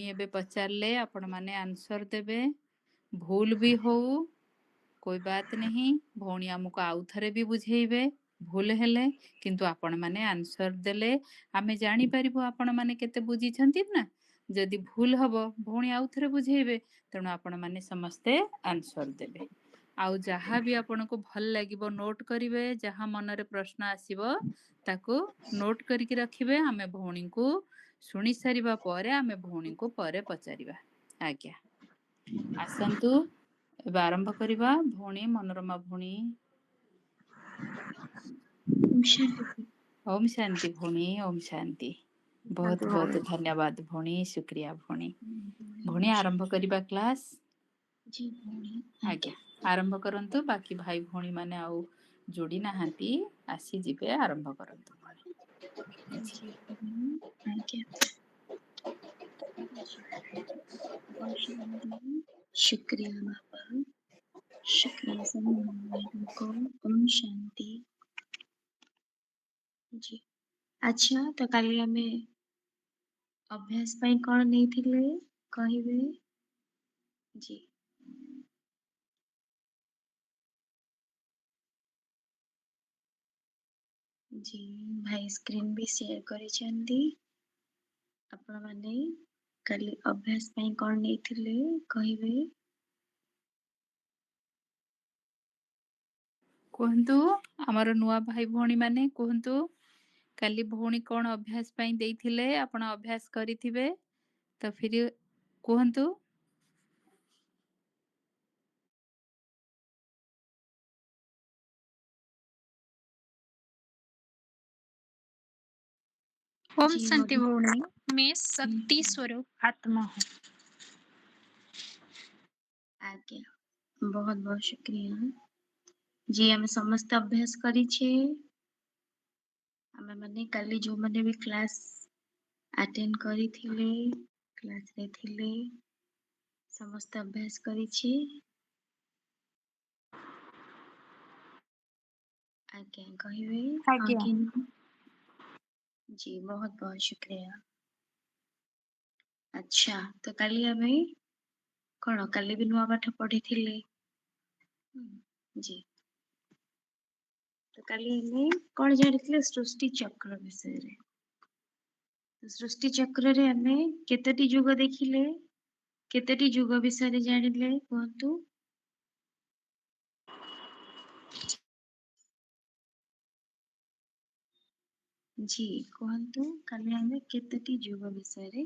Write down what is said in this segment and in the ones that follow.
एबे पचारले आपण माने आंसर देबे भूल भी होऊ कोई बात नहीं भौणी आमको आउ थरे भी बुझेइबे भूल हेले किंतु आपण माने आंसर देले आमे जानी परिबो आपण माने केते बुझिछंती ना जदि भूल हबो भौणी आउ थरे बुझेइबे तेणु आपण माने समस्ते आंसर देबे आउ जहाँ भी आपनको भल लागिबो नोट करिवे जहाँ मनरे प्रश्न आसीबो ताकू नोट करिके रखिबे आमे भौणी को शुणी सारिबा परे आमे भौणी को परे पचारिबा आज्ञा आसंतु एबे आरंभ करिबा भौणी मनोरमा भौणी ओम शांति भौणी ओम शांति बहुत बहुत धन्यवाद भौणी शुक्रिया भौणी भौणी आरंभ करिबा क्लास जी भौणी आज्ञा आरंभ करंतु बाकी भाई भौणी माने आउ जोड़ी नाहांती आसी जिबे आरंभ करंतु भौणी जी आज्ञा शुक्रिया बाबा शुक्रिया सभी भाइयों को ओम शांति जी अच्छा तो काली हमें अभ्यास ପାଇଁ କଣ ନେଇଥିଲେ କହିବେ जी जी भाई स्क्रीन भी शेयर କରିଛନ୍ତି ଆପଣ ମାନେ କାଲି ଅଭ୍ୟାସ ପାଇଁ କଣ ନେଇଥିଲେ କହିବେ କୁହନ୍ତୁ ଆମର ନୂଆ ଭାଇ ଭଉଣୀ ମାନେ କୁହନ୍ତୁ କାଲି ଭଉଣୀ କଣ ଅଭ୍ୟାସ ପାଇଁ ଦେଇଥିଲେ ଆପଣ ଅଭ୍ୟାସ କରିଥିବେ ତ ଫିର କୁହନ୍ତୁ ओम जी शांति मधु भौणी मैं शक्ति स्वरूप आत्मा हूँ आज्ञा बहुत बहुत शुक्रिया जी ଆମେ ସମସ୍ତେ ଅଭ୍ୟାସ କରିଛେ ଆମେ ମାନେ କାଲି ଯୋଉମାନେ ବି କ୍ଲାସ୍ ଆଟେଣ୍ଡ କରିଥିଲେ କ୍ଲାସରେ ଥିଲେ ସମସ୍ତେ ଅଭ୍ୟାସ କରିଛେ आज्ञा କହିବେ ହଁ आज्ञा କି ନାହିଁ जी बहुत बहुत शुक्रिया अच्छा ତ କାଲି ଆମେ କଣ କାଲି ବି ନୂଆ ପାଠ ପଢିଥିଲେ जी ତ କାଲି ଆମେ କଣ ଜାଣିଥିଲେ ସୃଷ୍ଟି ଚକ୍ର ବିଷୟରେ ସୃଷ୍ଟି ଚକ୍ରରେ ଆମେ କେତୋଟି ଯୁଗ ଦେଖିଲେ କେତୋଟି ଯୁଗ ବିଷୟରେ ଜାଣିଲେ କୁହନ୍ତୁ जी କୁହନ୍ତୁ କାଲି ଆମେ କେତୋଟି ଯୁଗ ବିଷୟରେ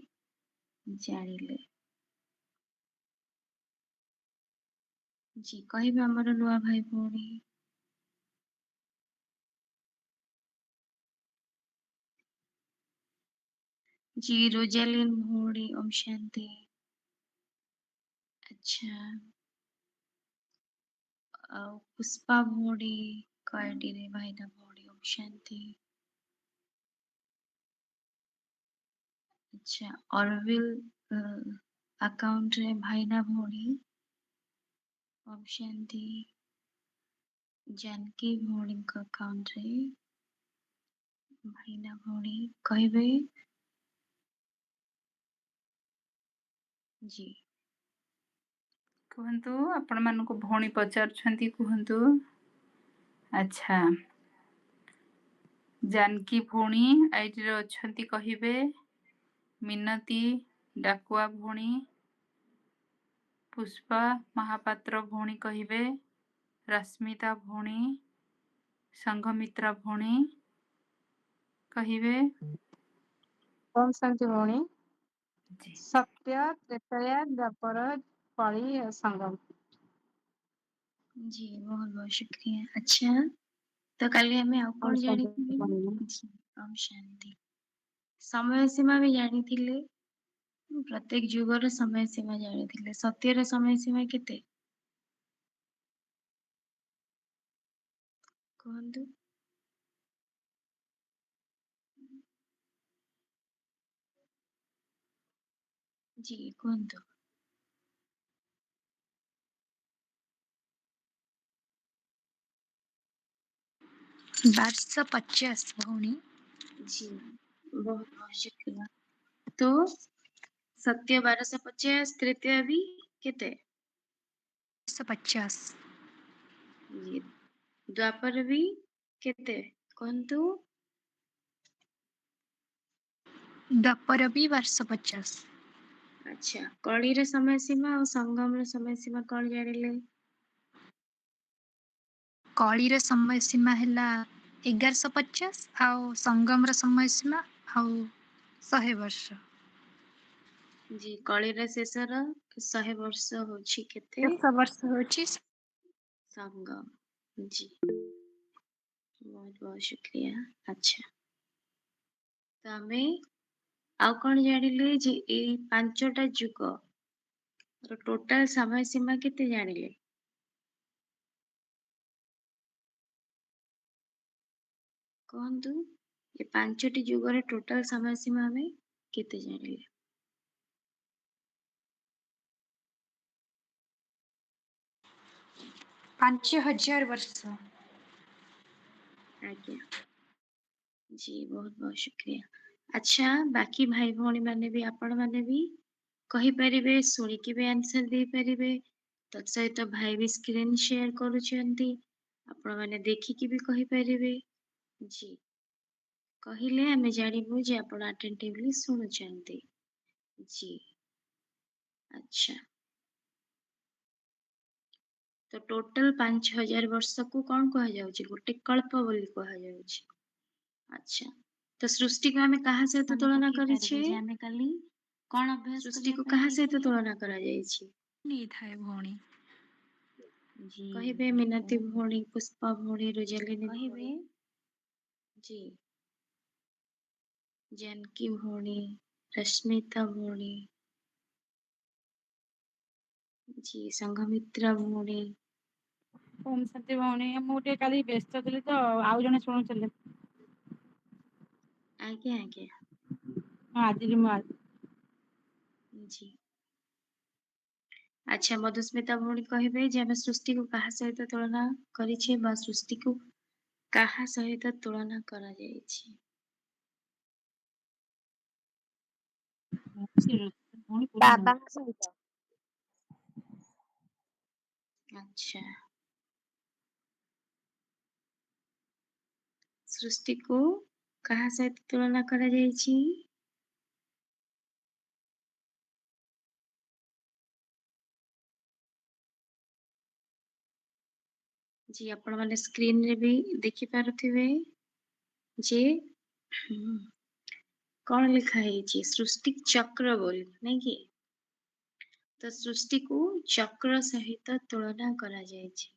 ଜାଣିଲେ जी କହିବେ ଆମର ନୂଆ ଭାଇ ଭଉଣୀ जी रोजालिन भौणी ओम शांति अच्छा ଆଉ ପୁଷ୍ପା ଭଉଣୀ କଏଟିରେ ଭାଇନା ଭଉଣୀ ଓମ ଶାନ୍ତି अच्छा ଅରବିଲ ଆକାଉଣ୍ଟରେ ଭାଇନା ଭଉଣୀ ଓମ ଶାନ୍ତି जानकी ଭଉଣୀଙ୍କ ଆକାଉଣ୍ଟରେ ଭାଇନା ଭଉଣୀ କହିବେ जी କୁହନ୍ତୁ ଆପଣ ମାନଙ୍କୁ ଭଉଣୀ ପଚାରୁଛନ୍ତି କୁହନ୍ତୁ ଆଚ୍ଛା जानकी ଭଉଣୀ ଆଇଡିରେ ଅଛନ୍ତି କହିବେ ମିନତି ଡାକୁଆ ଭଉଣୀ पुष्पा महापात्र भौणी कहिबे रश्मिता भौणी संघमित्रा भौणी कहिबे ओम शांति भौणी जी सत्य त्रेतया द्वापर कली संगम जी बहुत बहुत शुक्रिया अच्छा तो काली हमें ଆଉ ओम କଣ शांति ଜାଣିଥିଲେ भौणी जी ओम शांति ସମୟ ସୀମା ବି ଜାଣିଥିଲେ ପ୍ରତ୍ୟେକ ଯୁଗର ସମୟ ସୀମା ଜାଣିଥିଲେ ସତ୍ୟର ସମୟ ସୀମା କେତେ କୁହନ୍ତୁ जी କୁହନ୍ତୁ 1250 भौणी जी बहुत बहुत शुक्रिया तो सत्य 1250, तृतीय भी केते? 150 जी द्वापर भी केते कहंतु? द्वापर भी 1250 अच्छा कली रे समय सीमा और संगम रे समय सीमा कौन जानिले? कली रे समय सीमा हैला 1150 आउ संगम रे समय सीमा आउ 100 वर्ष जी कली रे शेषर 100 वर्ष होछि केते? 100 वर्ष होची संगम जी बहुत बहुत शुक्रिया। अच्छा तो आमे आउ कौन जानिले जे ए पांचटा जुग रो टोटल समय सीमा केते जानिले? कहंतु ये पांचटी जुगर टोटल समय सीमा में केते जानिले? 5000 वर्ष आज्ञा जी बहुत बहुत शुक्रिया। अच्छा बाकी भाई भौणी माने भी आपण माने भी कहि परिबे सुनिकी भी आंसर दे परिबे तत् सहित भाई भी स्क्रीन शेयर करूछंती आपण माने देखिकी भी कहि परिबे जी कहिले हमें जानिबु जे आपण अटेंटिवली सुनुछंती जी अच्छा तो टोटल 5000 वर्ष को कौन कहा जाउची गोटे कल्प बोली कहा जाउची। अच्छा तो सृष्टि को हमें कहा सहित तुलना करिछे जे हमें काली कोन अभ्यास सृष्टि को कहा सहित तुलना करा जायछि? नहीं थाए भौणी जी कहिबे मिनती भौणी पुष्पा भौणी रोजलिनी कहिबे जी जानकी भौणी रश्मिता भौणी जी संघमित्रा भौणी ओम शांति भौणी ମୁଁ ଟିକେ କାଲି ବ୍ୟସ୍ତ ଥିଲି ତ ଆଉ ଜଣେ ଶୁଣୁଥିଲେ आज्ञा आज्ञा ଆଜି ମୁଁ जी अच्छा मधुस्मिता भौणी कहिबे जे हमें सृष्टि को कहा सहित तुलना करिछे बा सृष्टि को काहा सहित तुलना करा जायछि? ଭଉଣୀ ବାବାଙ୍କ ସହିତ अच्छा सृष्टि को कहा सहित तुलना करा जायछि? जी आपण माने स्क्रीन रे भी देखि पारुथिबे जे कौन लिखा है सृष्टि चक्र बोली नहीं कि तो सृष्टि को चक्र सहित तुलना करा जायछि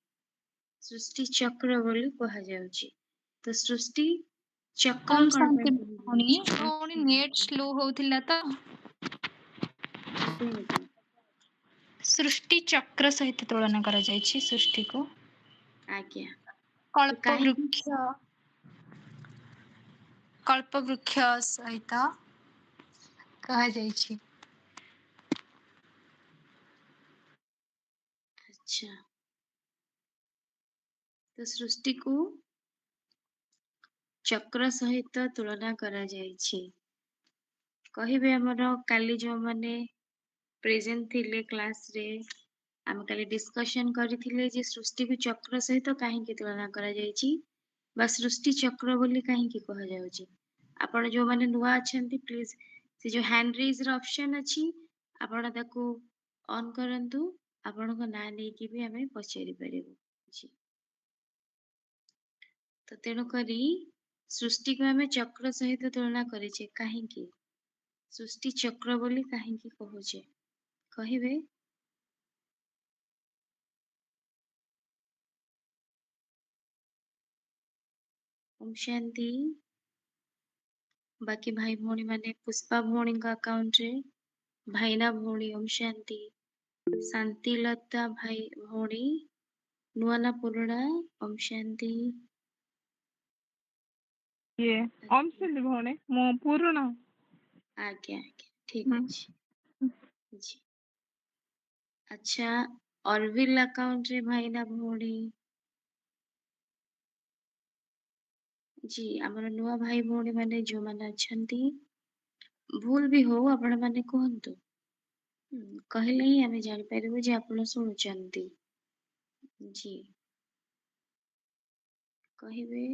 सृष्टि चक्र बोली कहा जाउछि तो सृष्टि चक्र ओम कौन शांति ପାଇଁ भौणी भौणी कुହାଯାଉଛି? नेट स्लो होथिला तो आज्ञा आज्ञा सृष्टि चक्र सहित तुलना करा जायछि सृष्टि को आज्ञा तो कल्प काहे वृक्ष सहित कहा जायछि अच्छा तो सृष्टि को चक्र सहित तुलना करा जायछि कहिबे हमर काली जो माने प्रेजेंट थिले क्लास रे आम काली डिस्कशन करथिले जे सृष्टि को चक्र सहित काहेकि तुलना करा जायछि बा सृष्टि चक्र बोली काहेकि कहा जाउछि आपण जो माने नुआ अछंती प्लीज से जो हैंड रेज र ऑप्शन अछि आपण ताको ऑन करंतु आपण को ना नै कि भी हमें पछारी परिबो जी तो तेणु करी सृष्टि को हमें चक्र सहित तुलना करिछे काहेकि सृष्टि चक्र बोली काहेकि कहुछे कहिबे ओम शांति बाकी भाई भौणी माने पुष्पा भौणी का अकाउंट रे भाईना भौणी ओम शांति शांतिलता भाई भौणी नुआना पुरुणा ओम शांति ଇଏ ଓମ ଶାନ୍ତି ଭଉଣୀ ମୁଁ ପୁରୁଣା आज्ञा आज्ञा ठीक अछि जी अच्छा ऑरविल अकाउंट रे भाईना भौणी जी हमर नुआ भाई भौणी माने जो माने अछंती भूल भी हो आपण माने कहंतु କହିଲେ ହିଁ ଆମେ ଜାଣିପାରିବୁ ଯେ ଆପଣ ଶୁଣୁଛନ୍ତି। ଜି କହିବେ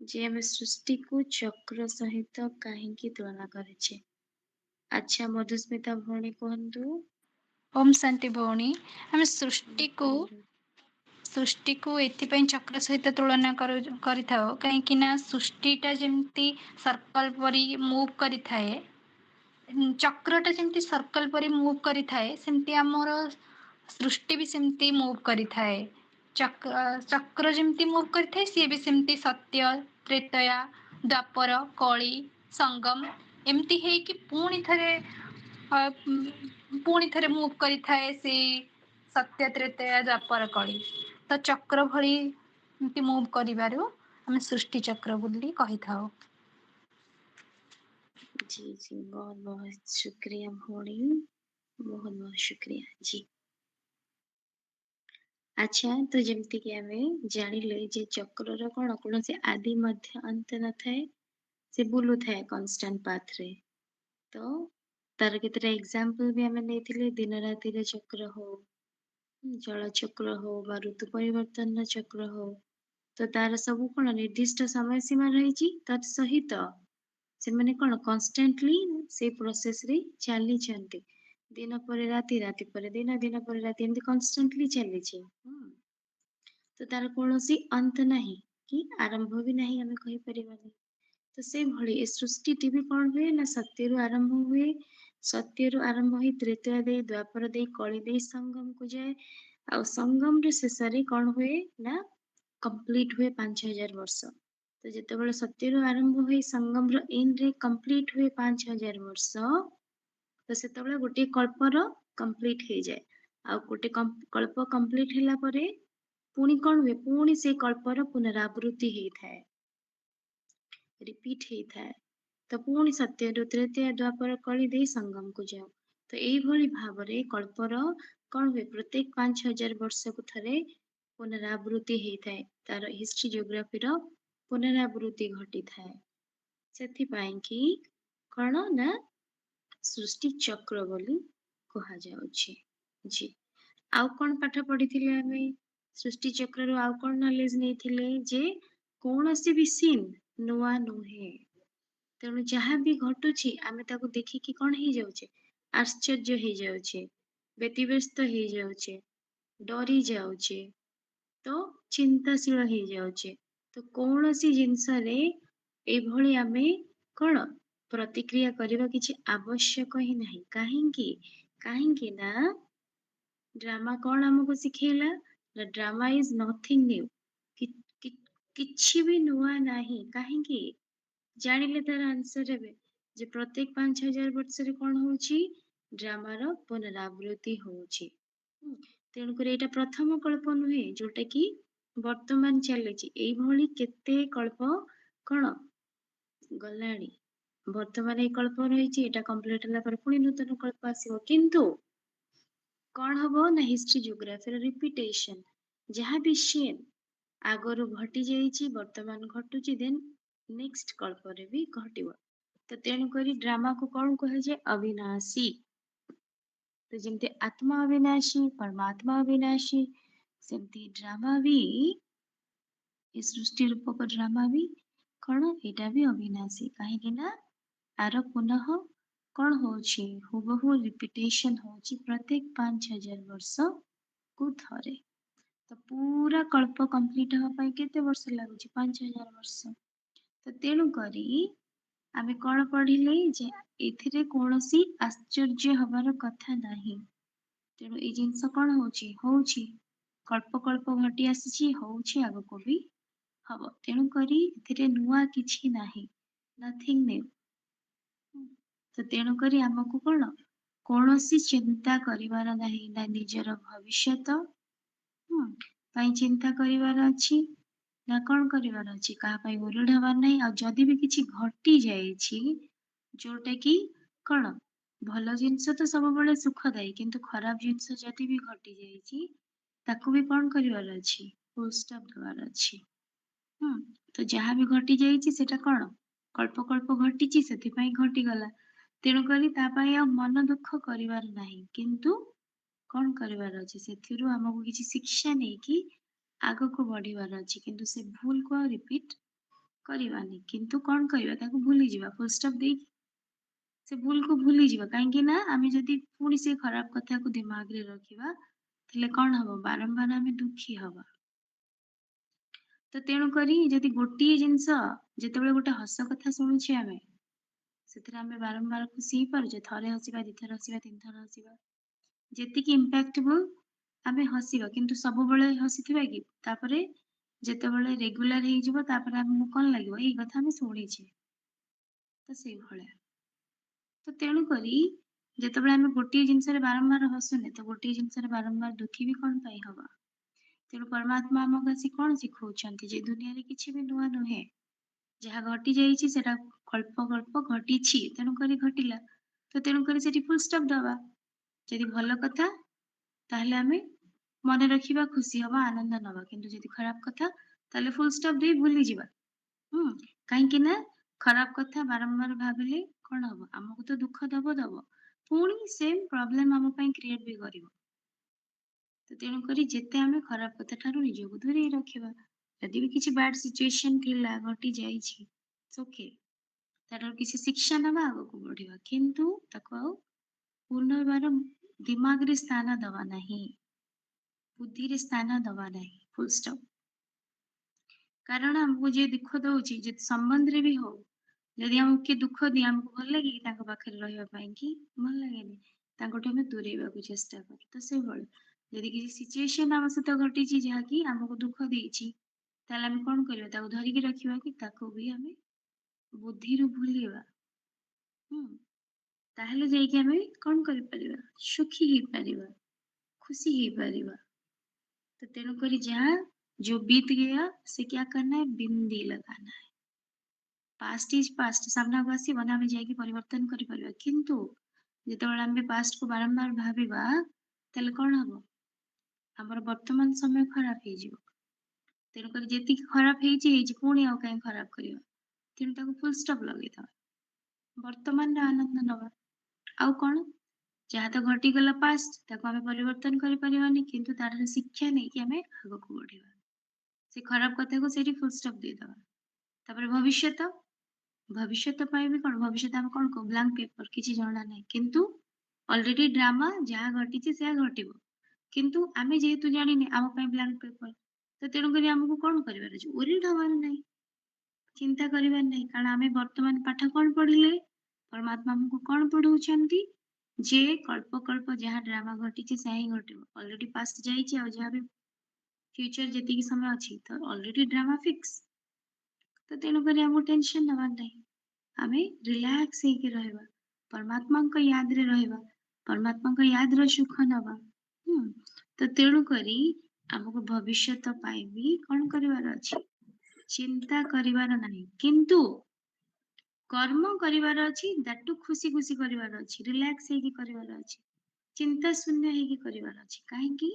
ଯେ ଆମେ ସୃଷ୍ଟିକୁ ଚକ୍ର ସହିତ କାହିଁକି ତୁଳନା କରିଛେ? ଆଚ୍ଛା ମଧୁସ୍ମିତା ଭଉଣୀ କୁହନ୍ତୁ। ଓମ୍ ଶାନ୍ତି ଭଉଣୀ, ଆମେ ସୃଷ୍ଟିକୁ ଏଥିପାଇଁ ଚକ୍ର ସହିତ ତୁଳନା କରିଥାଉ କାହିଁକି ନା ସୃଷ୍ଟିଟା ଯେମିତି ସର୍କଲ ପରି ମୁଭ୍ କରିଥାଏ, ଚକ୍ରଟା ଯେମିତି ସର୍କଲ ପରି ମୁଭ୍ କରିଥାଏ, ସେମିତି ଆମର ସୃଷ୍ଟି ବି ସେମିତି ମୁଭ୍ କରିଥାଏ। ଚକ୍ର ଯେମିତି ମୁଭ୍ କରିଥାଏ, ସିଏ ବି ସେମିତି ସତ୍ୟ, ତ୍ରେତୟା, ଦ୍ୱାପର, କଳି, ସଙ୍ଗମ ଏମିତି ହେଇକି ପୁଣି ଥରେ ମୁଭ୍ କରିଥାଏ ସେଇ ସତ୍ୟ, ତ୍ରେତୟା, ଦ୍ୱାପର, କଳି। ତ ଚକ୍ର ଭଳି ଏମିତି ମୁଭ୍ କରିବାରୁ ଆମେ ସୃଷ୍ଟି ଚକ୍ର ବୋଲି କହିଥାଉ। जी जी बहुत बहुत शुक्रिया भौणी, बहुत बहुत शुक्रिया जी। अच्छा तो जेमती कि आमे जानिले जे चक्रर कोन कोनोसी आदि मध्य अंत न थाए, से बुलु थाए कांस्टेंट पाथ रे। तो तार केतरा एग्जांपल भी आमे नेथिले, दिन राति रे चक्र हो, जल चक्र हो, बा ऋतु परिवर्तन चक्र हो, तो तार सब कोन निर्दिष्ट समय सीमा रही तत् सहित से माने कोन कांस्टेंटली से प्रोसेस रे चली छंती। दिन पर राति, राति पर दिन, दिन पर राति एमती कांस्टेंटली चली छे। तो तार कोनोसी अंत नहीं कि आरंभ भी नहीं हमें कहि परिबानी। तो से भली ए सृष्टि टी भी कोन हुए ना सत्य रु आरंभ हुए, सत्य रु आरंभ होई त्रेतया दे, द्वापर दे, कली दे संगम को जाए, आ संगम रे शेष रे कोन हुए ना कंप्लीट हुए 5000 वर्ष। तो जेतेबेले सत्य रु आरंभ हुई संगम रो एंड रे कंप्लीट हुए 5000 वर्ष, तो सेतेबेले गोटे कल्पर कंप्लीट हो जाए। आ गोटे कल्प कंप्लीट होला परे पुणी कौन हुए, पुणी से कल्पर पुनरावृत्ति होता है, रिपीट होता है। तो पुणी सत्य तृतीय द्वापर कली दे संगम को जाओ। तो यही भली भावरे कल्पर कौन हुए, प्रत्येक 5000 वर्ष को थरे पुनरावृत्ति होता है, तार हिस्ट्री जियोग्राफी रो पुनरावृत्ति घटी थाए। सेथि पाई कि कौन ना सृष्टि चक्र बोली कहा जाउछि। जी आउ कौन पाठ पढ़ी आमे सृष्टि चक्र रो आउ कौन नॉलेज नहीं जे कौनसी भी सीन नुआ नुहे, तेणु जहाँ भी घटुछि आमे ताको देखिकी कौन ही जाउछे, आश्चर्य ही जाउछे, व्यतिव्यस्त ही जाउछे, डरी जाउछे, तो चिंताशील ही जाउछे। तो कौनसी जिनस रे एभली आमे कौन प्रतिक्रिया करिबा किछि आवश्यक ही नहीं। काहेकि ना ड्रामा कौन हमको सिखेला ना, ड्रामा इज नथिंग न्यू, किछि भी नुआ नहीं। काहेकि जानिले तार आंसर हेबे जे प्रत्येक 5000 वर्ष रे कौन होछि, ड्रामा रो पुनरावृत्ति होछि। तेणु करे एटा प्रथम कल्प नुहे जोटा कि वर्तमान चलेछि। एई भली केते कल्प कौन गलाणी, वर्तमान ए कल्प रहिछि, एटा कंप्लीट होला पर पुणी नूतन कल्प आसीबो। किंतु कौन हबो ना हिस्ट्री जियोग्राफी रो रिपीटेशन, जहाँ भी सीन आगरु घटी जाइछि वर्तमान घटुछि, देन नेक्स्ट कल्प रे भी घटिबो। तो तेणु करी ड्रामा को कौन कहे जे अविनाशी। तो जेमती आत्मा अविनाशी, परमात्मा अविनाशी, सेमती ड्रामा भी ए सृष्टि रूपक ड्रामा भी कौन एटा भी अविनाशी। काहेकि ना आर पुनः कौन होछि, हुबहु रिपीटेशन होछि प्रत्येक 5000 वर्ष को थरे। तो पूरा कल्प कंप्लीट हवा पाई केते वर्ष लागुछि, 5000 वर्ष। तो तेणु करी आमे कौन पढ़िले जे एथिरे कौनसी आश्चर्य हबार कथा नहीं। तेणु ए जिनस कौन होछि कल्प कल्प घटी आसीछि, होछि आगको भी हबो। तेणु करी एथिरे नुआ किछि नाही, नथिंग न्यू। तो तेणु करी हमको कौनसी चिंता करिवार नहीं, ना निजर भविष्यत पाई चिंता करिवार अछि, ना कौन करिवार अछि कहा पाई वरीड हबार नहीं। आ जदि भी किछि घटी जाइछि जोटा कि कौन भल जिनस तो सब बळे सुखदायी, किंतु खराब जिनस जदि भी घटी जाइछि ताकू भी कौन करिवार अछि, फुल स्टॉप देवार अछि। तो जहाँ भी घटी जाइछि सेटा कौन कल्प कल्प घटीछि, सेथि पाई घटी गला। ତେଣୁକରି ତା ପାଇଁ ଆଉ ମନ ଦୁଃଖ କରିବାର ନାହିଁ, କିନ୍ତୁ କଣ କରିବାର ଅଛି, ସେଥିରୁ ଆମକୁ କିଛି ଶିକ୍ଷା ନେଇକି ଆଗକୁ ବଢିବାର ଅଛି। କିନ୍ତୁ ସେ ଭୁଲକୁ ଆଉ ରିପିଟ କରିବାନି, କିନ୍ତୁ କଣ କରିବା, ତାକୁ ଭୁଲିଯିବା, ଫୁଲ ଷ୍ଟପ୍ ଦେଇକି ସେ ଭୁଲକୁ ଭୁଲିଯିବା। କାହିଁକି ନା ଆମେ ଯଦି ପୁଣି ସେ ଖରାପ କଥାକୁ ଦିମାଗରେ ରଖିବା, ତାହେଲେ କଣ ହବ, ବାରମ୍ବାର ଆମେ ଦୁଃଖୀ ହବା। ତ ତେଣୁକରି ଯଦି ଗୋଟିଏ ଜିନିଷ, ଯେତେବେଳେ ଗୋଟେ ହସ କଥା ଶୁଣୁଛେ ଆମେ, ସେଥିରେ ଆମେ ବାରମ୍ବାର ଖୁସି ହେଇପାରୁଛେ, ଥରେ ହସିବା, ଦିଥର ହସିବା, ତିନିଥର ହସିବା, ଯେତିକି ଇମ୍ପାକ୍ଟେବଲ ଆମେ ହସିବା, କିନ୍ତୁ ସବୁବେଳେ ହସିଥିବା କି? ତାପରେ ଯେତେବେଳେ ରେଗୁଲାର ହେଇଯିବ, ତାପରେ ଆମକୁ କଣ ଲାଗିବ, ଏଇ କଥା ଆମେ ଶୁଣିଛେ। ତ ସେଇଭଳିଆ। ତ ତେଣୁକରି ଯେତେବେଳେ ଆମେ ଗୋଟିଏ ଜିନିଷରେ ବାରମ୍ବାର ହସୁନେ, ତ ଗୋଟିଏ ଜିନିଷରେ ବାରମ୍ବାର ଦୁଃଖୀ ବି କଣ ପାଇଁ ହବା। ତେଣୁ ପରମାତ୍ମା ଆମକୁ ଆସି କଣ ଶିଖଉଛନ୍ତି, ଯେ ଦୁନିଆରେ କିଛି ବି ନୂଆ ନୁହେଁ, ଯାହା ଘଟି ଯାଇଛି ସେଟା କଳ୍ପ ଘଟିଛି, ତେଣୁକରି ଘଟିଲା। ତ ତେଣୁକରି ସେଠି ଫୁଲ ଷ୍ଟପ୍ ଦବା। ଯଦି ଭଲ କଥା, ତାହେଲେ ଆମେ ମନେ ରଖିବା, ଖୁସି ହବା, ଆନନ୍ଦ ନବା। କିନ୍ତୁ ଯଦି ଖରାପ କଥା, ତାହେଲେ ଫୁଲ ଷ୍ଟପ୍ ଦେଇ ଭୁଲିଯିବା। କାହିଁକି ନା ଖରାପ କଥା ବାରମ୍ବାର ଭାବିଲେ କଣ ହବ, ଆମକୁ ତ ଦୁଃଖ ଦବ, ପୁଣି ସେମ୍ ପ୍ରୋବ୍ଲେମ ଆମ ପାଇଁ କ୍ରିଏଟ ବି କରିବ। ତ ତେଣୁକରି ଯେତେ ଆମେ ଖରାପ କଥା ଠାରୁ ନିଜକୁ ଦୂରେଇ ରଖିବା। ଯଦି ବି କିଛି ବ୍ୟାଡ ସିଚୁଏସନ ଥିଲା, ଘଟି ଯାଇଛି, ଓକେ, ତାର କିଛି ଶିକ୍ଷା ନେବା, ଆଗକୁ ବଢିବା, କିନ୍ତୁ ତାକୁ ଆଉ ପୁନର୍ବାର ଦିମାଗରେ ସ୍ଥାନ ଦବା ନାହିଁ, ବୁଦ୍ଧିରେ ସ୍ଥାନ ଦବା ନାହିଁ, ଫୁଲ ଷ୍ଟପ୍। କାରଣ ଆମକୁ ଯିଏ ଦୁଃଖ ଦଉଛି, ଯଦି ସମ୍ବନ୍ଧରେ ବି ହଉ, ଯଦି ଆମକୁ କିଏ ଦୁଃଖ ଦିଏ, ଆମକୁ ଭଲ ଲାଗେ କି ତାଙ୍କ ପାଖରେ ରହିବା ପାଇଁ, କି ଭଲ ଲାଗେନି, ତାଙ୍କଠୁ ଆମେ ଦୂରେଇବାକୁ ଚେଷ୍ଟା କରୁ। ତ ସେଇଭଳି ଯଦି କିଛି ସିଚୁଏସନ ଆମ ସହିତ ଘଟିଛି ଯାହାକି ଆମକୁ ଦୁଃଖ ଦେଇଛି, ତାହେଲେ ଆମେ କଣ କରିବା, ତାକୁ ଧରିକି ରଖିବା କି ତାକୁ ବି ଆମେ ବୁଦ୍ଧିରୁ ଭୁଲିବା। ତାହେଲେ ଯାଇକି ଆମେ କଣ କରିପାରିବା, ସୁଖୀ ହେଇପାରିବା, खुशी ହେଇପାରିବା। तो तेणुकरी जहाँ जो बीत गया से क्या करना है, बिंदी लगाना है। पास्ट इज पास्ट, सामना को आसी बना में जाएगी परिवर्तन करि परिबा, किंतु जेतेबेले आमे पास्ट को बारंबार भाबिबा, ताले कोन हबो, हमर वर्तमान समय खराब हे जिवो। तेणुकरी जेति खराब हेछि पुणी आउ काई खराब करिवा, तेणु ताको फुल स्टॉप लगेइ दवा, वर्तमान रे आनंद नवा। आउ कोन, जहाँ तो घटी गला पास्ट, ताको आमे परिवर्तन करि परिबानी, किंतु तार शिक्षा नै कि आमे आगको बढ़िबा। से खराब कथा को सेठी फुल स्टॉप दे दवा। तापर भविष्यत, भविष्यत पाई भी कोन, भविष्यत आमे कोन को ब्लैंक पेपर, किछि जणा नै, किंतु ऑलरेडी ड्रामा जहाँ घटी से घटिबो, किंतु आमे जेहेतु जानि नै, आम पई ब्लैंक पेपर, तो तेणु करी हमकु कोन करिवार अछि, ओरिड हवार नै, चिंता करिवार नै। कारण आमे वर्तमान पाठ कोन पढिले, परमात्मा हमकु कोन पढौछंती, जे कल्प कल्प जहाँ ड्रामा घटी से ही घटिबो। ऑलरेडी पास्ट जाइछि, आ जहाँ भी फ्यूचर जेतिकी समय अछि, तो ऑलरेडी ड्रामा फिक्स। तो तेणु करी हमकु टेंशन नवार नै, आमे रिलैक्स हेके रहबा, परमात्मा को याद रे रहबा, परमात्मा को याद रो सुख नबा। तो तेणु करी हमकु भविष्यत पाई भी कोन करिवार अछि, चिंता करिवार नाही, किंतु कर्म करिवार अछि, दैट टू खुशी खुशी करिवार अछि, रिलैक्स हेके करिवार अछि, चिंता शून्य हेके करिवार अछि। काहे कि